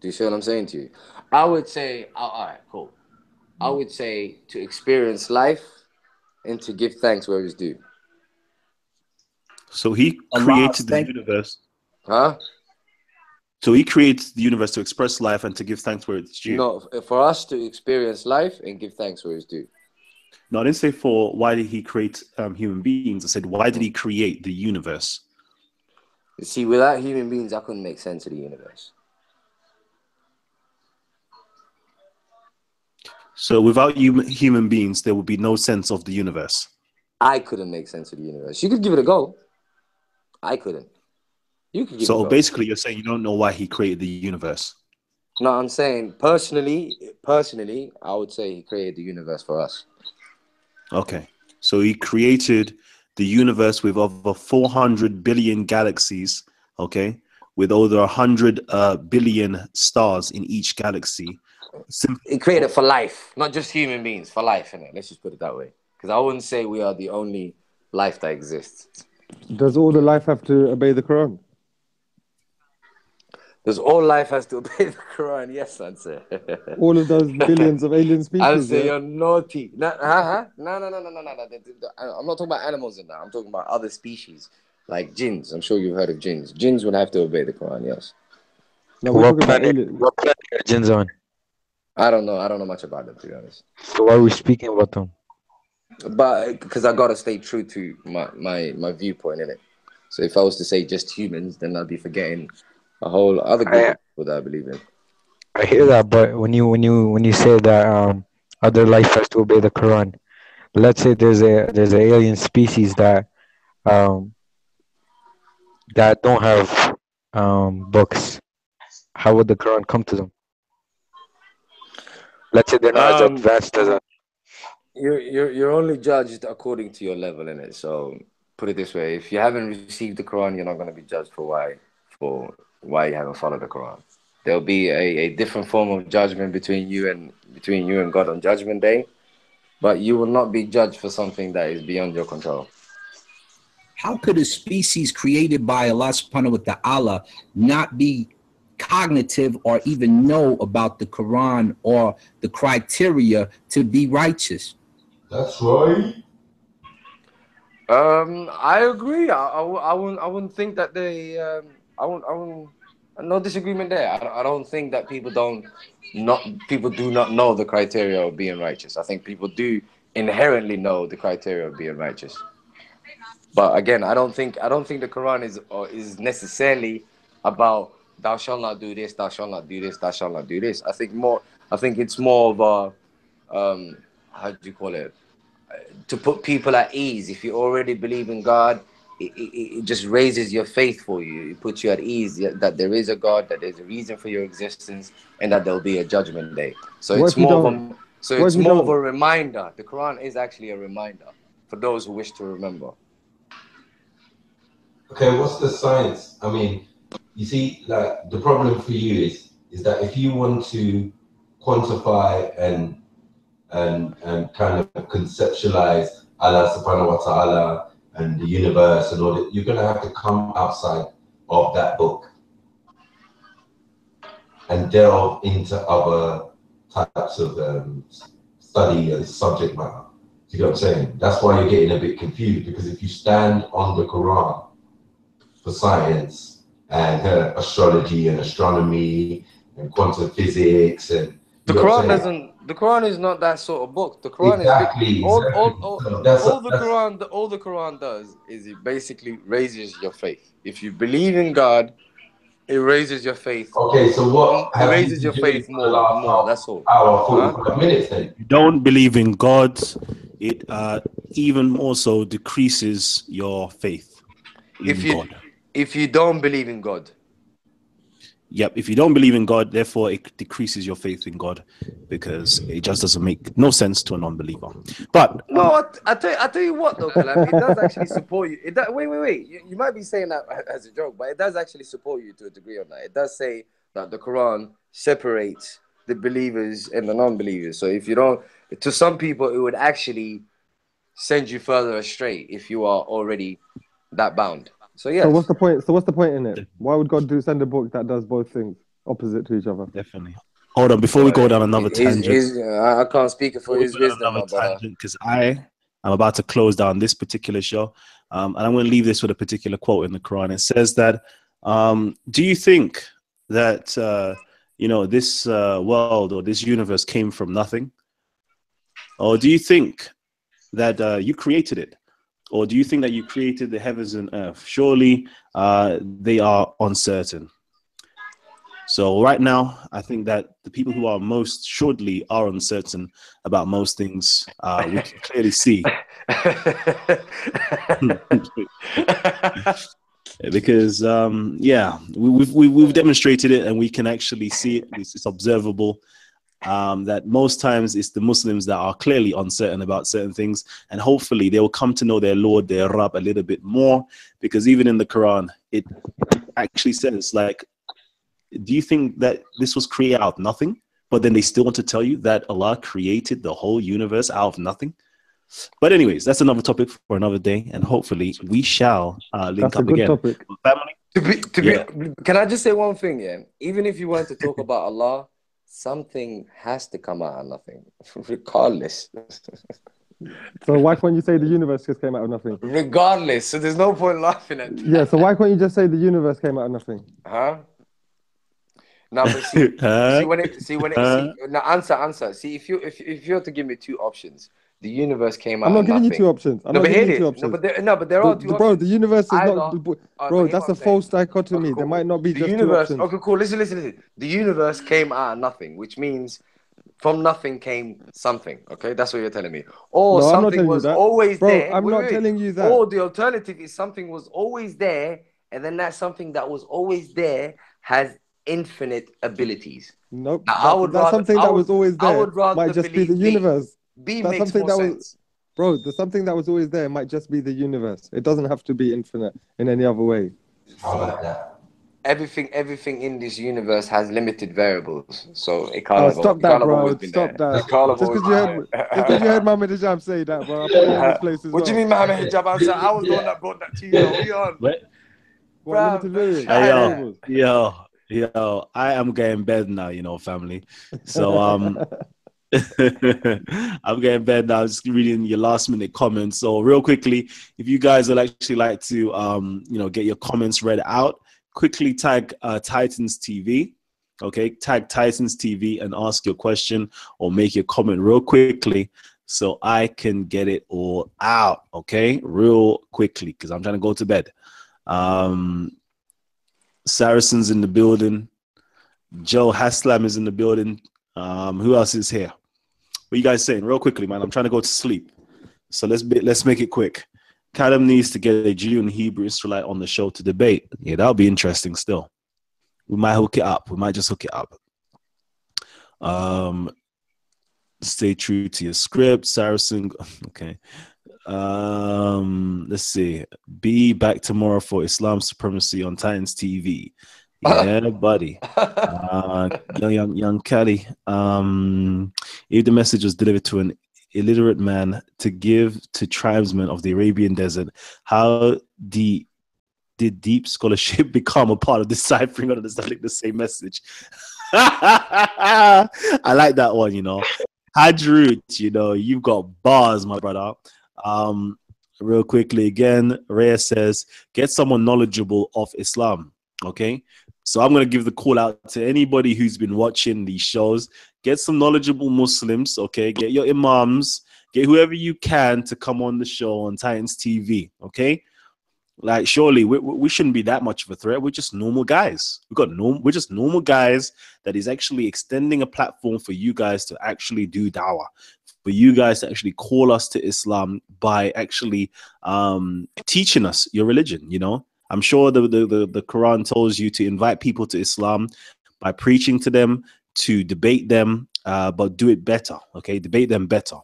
Do you see what I'm saying to you? I would say, all right, cool. I would say to experience life and to give thanks where it's due. So he created the universe. Huh? So he creates the universe to express life and to give thanks where it's due. No, for us to experience life and give thanks where it's due. No, I didn't say for why did he create human beings. I said, why did he create the universe? You see, without human beings, I couldn't make sense of the universe. So without human beings, there would be no sense of the universe. I couldn't make sense of the universe. You could give it a go. I couldn't. You could give it a So go. basically, you're saying you don't know why he created the universe. No, I'm saying personally, I would say he created the universe for us. Okay. So he created the universe with over 400 billion galaxies, okay, with over 100 billion stars in each galaxy. He created for life, not just human beings, for life, innit? Let's just put it that way. Because I wouldn't say we are the only life that exists. Does all the life have to obey the Quran? Does all life has to obey the Quran? Yes, I'd say. All of those billions of alien species. I'd say you're naughty. No. I'm not talking about animals in that. I'm talking about other species, like jinns. I'm sure you've heard of jinns. Jinns would have to obey the Quran, yes. No, what planet are jinns on? I don't know. I don't know much about them, to be honest. So why are we speaking about them? But because I gotta stay true to my viewpoint in it. So if I was to say just humans, then I'd be forgetting a whole other group of people that I believe in. I hear that, but when you say that other life has to obey the Quran, let's say there's an alien species that don't have books. How would the Quran come to them? Let's say they're not as advanced as us. You're only judged according to your level in it. So put it this way: if you haven't received the Quran, you're not going to be judged for why you haven't followed the Quran. There'll be a different form of judgment between you and God on Judgment Day, but you will not be judged for something that is beyond your control. How could a species created by Allah subhanahu wa ta'ala not be cognitive or even know about the Quran or the criteria to be righteous? That's right. I agree. I wouldn't think that they. I wouldn't. No disagreement there. I don't think that people do not know the criteria of being righteous. I think people do inherently know the criteria of being righteous. But again, I don't think the Quran is necessarily about thou shalt not do this, thou shalt not do this, thou shalt not do this. I think it's more of a how do you call it? To put people at ease. If you already believe in God, it just raises your faith for you. It puts you at ease that there is a God, that there's a reason for your existence, and that there'll be a judgment day. So it's more of a reminder. The Quran is actually a reminder for those who wish to remember. Okay, what's the science? I mean, you see, like the problem for you is that if you want to quantify and kind of conceptualize Allah subhanahu wa ta'ala and the universe and all that, you're gonna have to come outside of that book and delve into other types of study and subject matter. Do you know what I'm saying? That's why you're getting a bit confused, because if you stand on the Quran for science and astrology and astronomy and quantum physics and the Quran is not that sort of book. The Quran exactly. All the Quran does is it basically raises your faith. If you believe in God, it raises your faith. Okay, so what? It raises your faith more. That's all. Hour 45 minutes then. You don't believe in God, it even more so decreases your faith in God. If you don't believe in God. Yep, if you don't believe in God, therefore it decreases your faith in God, because it just doesn't make no sense to a non-believer. But no, I tell you what though, Kalam, it does actually support you. Wait. You might be saying that as a joke, but it does actually support you to a degree on that. It does say that the Quran separates the believers and the non-believers. So if you don't, to some people, it would actually send you further astray if you are already that bound. So yes. So what's the point in it? Why would God send a book that does both things opposite to each other? Definitely. Hold on, before we go down another tangent. I can't speak for his wisdom, my brother. Because I'm about to close down this particular show, and I'm going to leave this with a particular quote in the Quran. It says that, do you think that this world or this universe came from nothing, or do you think that you created it? Or do you think that you created the heavens and earth? Surely they are uncertain. So right now, I think that the people who are most surely are uncertain about most things, we can clearly see. Because yeah, we've demonstrated it, and we can actually see it. It's observable. That most times it's the Muslims that are clearly uncertain about certain things, and hopefully they will come to know their Lord, their Rabb, a little bit more, because even in the Quran, it actually says, like, do you think that this was created out of nothing? But then they still want to tell you that Allah created the whole universe out of nothing. But anyways, that's another topic for another day, and hopefully we shall link up again. Topic. Family. Can I just say one thing? Yeah, even if you want to talk about Allah, something has to come out of nothing, regardless. So why can't you say the universe just came out of nothing? Regardless, so there's no point laughing at that. Yeah, so why can't you just say the universe came out of nothing? Huh? No, but see answer. See, if you have to give me two options, the universe came out. I'm not of giving nothing. you two options. I'm not giving you two options. But there are two options. Bro, the universe is Either, not. Bro, that's a false dichotomy. Okay, cool. There might not be the just universe, two options. Okay, cool. Listen. The universe came out of nothing, which means from nothing came something. Okay, that's what you're telling me. Or no, something was always there. I'm not telling you that. Or the alternative is something was always there, and then that something that was always there has infinite abilities. Nope. That's something that was always there. I would rather might just be the universe. B that's makes more sense. Bro, the something that was always there might just be the universe. It doesn't have to be infinite in any other way. I like that. Everything in this universe has limited variables, so it can't. Stop that, bro. Stop that. Just because you heard Mohammed Hijab say that, bro. I put it in this place as what do you mean, Mohammed Hijab? I was the one that brought that to you. Yo, I am getting bed now, family. So I'm getting bed now. Just reading your last minute comments. So real quickly, if you guys would actually like to get your comments read out, quickly tag Titans TV. Okay, tag Titans TV and ask your question or make your comment real quickly so I can get it all out. Okay, real quickly, because I'm trying to go to bed. Saracen's in the building. Joe Haslam is in the building. Who else is here? What you guys saying? Real quickly, man. I'm trying to go to sleep. So let's make it quick. Kalam needs to get a Jew and Hebrew Israelite on the show to debate. Yeah, that'll be interesting still. We might hook it up. We might just hook it up. Stay true to your script, Saracen. Okay. Let's see. Be back tomorrow for Islam Supremacy on Titans TV. Yeah, buddy. Young Kelly. If the message was delivered to an illiterate man to give to tribesmen of the Arabian desert, how did deep scholarship become a part of deciphering or understanding the same message? I like that one, Hadroot, you've got bars, my brother. Real quickly again, Rhea says, get someone knowledgeable of Islam. Okay, so I'm going to give the call out to anybody who's been watching these shows. Get some knowledgeable Muslims. Okay, get your imams, get whoever you can to come on the show on Titans TV. Okay, like surely we shouldn't be that much of a threat. We're just normal guys. We're just normal guys that is actually extending a platform for you guys to actually do dawah, for you guys to actually call us to Islam by actually teaching us your religion. I'm sure the Quran tells you to invite people to Islam by preaching to them, to debate them, but do it better. Okay, debate them better.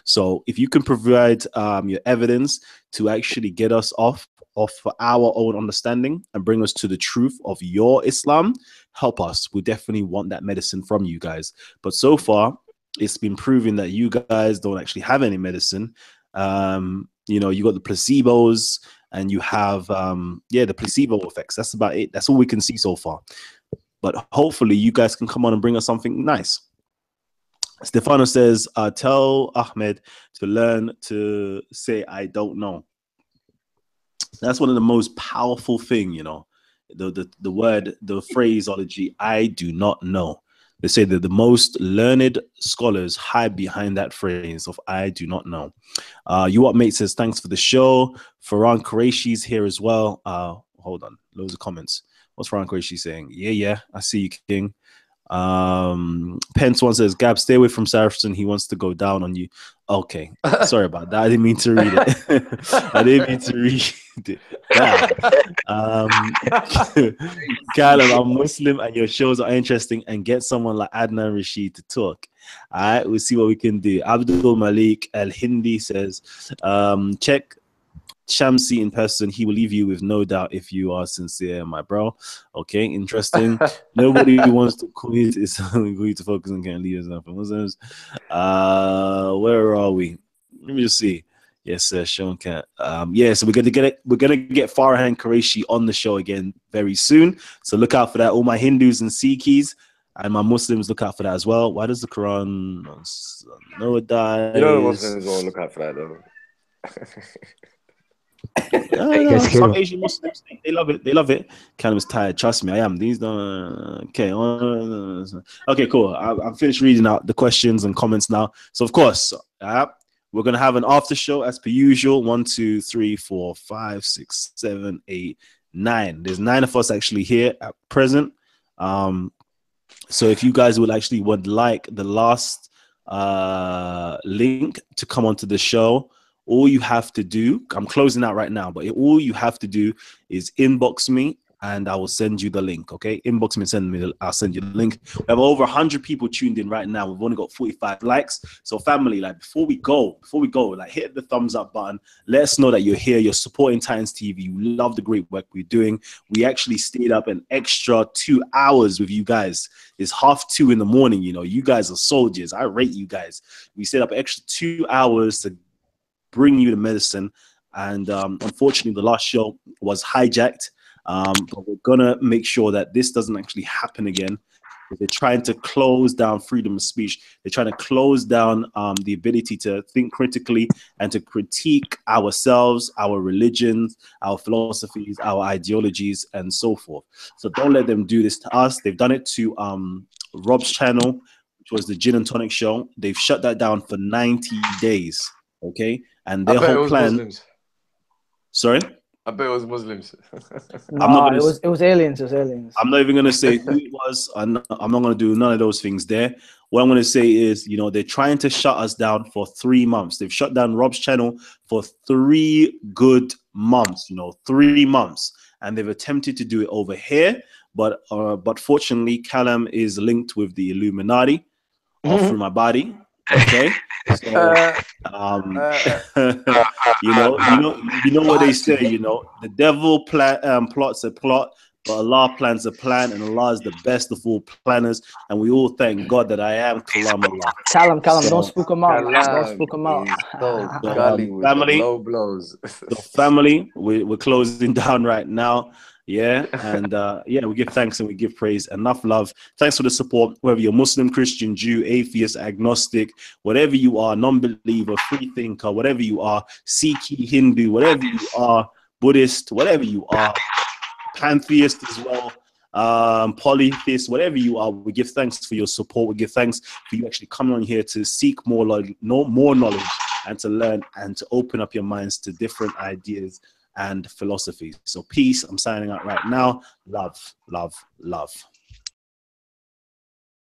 So if you can provide your evidence to actually get us off for our own understanding and bring us to the truth of your Islam, help us. We definitely want that medicine from you guys. But so far, it's been proven that you guys don't actually have any medicine. You got the placebos and you have the placebo effects. That's about it. That's all we can see so far. But hopefully you guys can come on and bring us something nice. Stefano says, tell Ahmed to learn to say I don't know. That's one of the most powerful thing, the word, the phraseology, I do not know. They say that the most learned scholars hide behind that phrase of I do not know. You What Mate says, thanks for the show. Farhan Qureshi's here as well. Hold on, loads of comments. What's Frank Qureshi saying? Yeah, I see you, King. Pence one says, Gab, stay away from Saracen. He wants to go down on you. Okay, sorry about that. I didn't mean to read it. I didn't mean to read it. Damn. Kalam, I'm Muslim and your shows are interesting, and get someone like Adnan Rashid to talk. All right, we'll see what we can do. Abdul Malik Al Hindi says, check Shamsi in person. He will leave you with no doubt if you are sincere, my bro. Okay, interesting. Nobody wants to quit. It's going to focus on getting leaders and Muslims. Where are we? Let me just see. Yes, sir, Sean Cat. Yeah, so we're gonna get Farhan Qureshi on the show again very soon. So look out for that. All my Hindus and Sikhs and my Muslims, look out for that as well. Why does the Quran no it dies? You know the Muslims won't look out for that though. No, some Asian Muslims, they love it. They love it. Kalam is tired. Trust me, I am. These don't. Okay. Okay, cool. I'm finished reading out the questions and comments now. So of course, we're gonna have an after show as per usual. 1, 2, 3, 4, 5, 6, 7, 8, 9. There's 9 of us actually here at present. So if you guys would like the last link to come onto the show, all you have to do, I'm closing out right now, but all you have to do is inbox me and I will send you the link, okay? Inbox me and I'll send you the link. We have over 100 people tuned in right now. We've only got 45 likes. So family, like before we go, like hit the thumbs up button. Let us know that you're here. You're supporting Titans TV. You love the great work we're doing. We actually stayed up an extra 2 hours with you guys. It's 2:30 in the morning. You know, you guys are soldiers. I rate you guys. We stayed up an extra 2 hours to bring you the medicine, and unfortunately the last show was hijacked, but we're gonna make sure that this doesn't actually happen again. They're trying to close down freedom of speech. They're trying to close down the ability to think critically and to critique ourselves, our religions, our philosophies, our ideologies, and so forth. So don't let them do this to us. They've done it to Rob's channel, which was the Gin and Tonic show. They've shut that down for 90 days. Okay, and their whole plan. Muslims. Sorry, I bet it was Muslims. It was aliens. It was aliens. I'm not even gonna say who it was. I'm not gonna do none of those things there. What I'm gonna say is, you know, they're trying to shut us down for 3 months. They've shut down Rob's channel for 3 good months. You know, 3 months, and they've attempted to do it over here, but fortunately, Kalam is linked with the Illuminati through my body. Okay, so you know what they say. You know, the devil plots a plot, but Allah plans a plan, and Allah is the best of all planners. And we all thank God that I am Kalam Allah. Kalam, don't spook him out. Don't spook him out. Family, low blows. So family, we're closing down right now. Yeah, and yeah, we give thanks and we give praise. Enough love. Thanks for the support, whether you're Muslim, Christian, Jew, atheist, agnostic, whatever you are, non-believer, free thinker, whatever you are, Sikh, Hindu, whatever you are, Buddhist, whatever you are, pantheist as well, polytheist, whatever you are, we give thanks for your support. We give thanks for you actually coming on here to seek more knowledge and to learn and to open up your minds to different ideas and philosophies. So peace. I'm signing out right now. Love, love, love.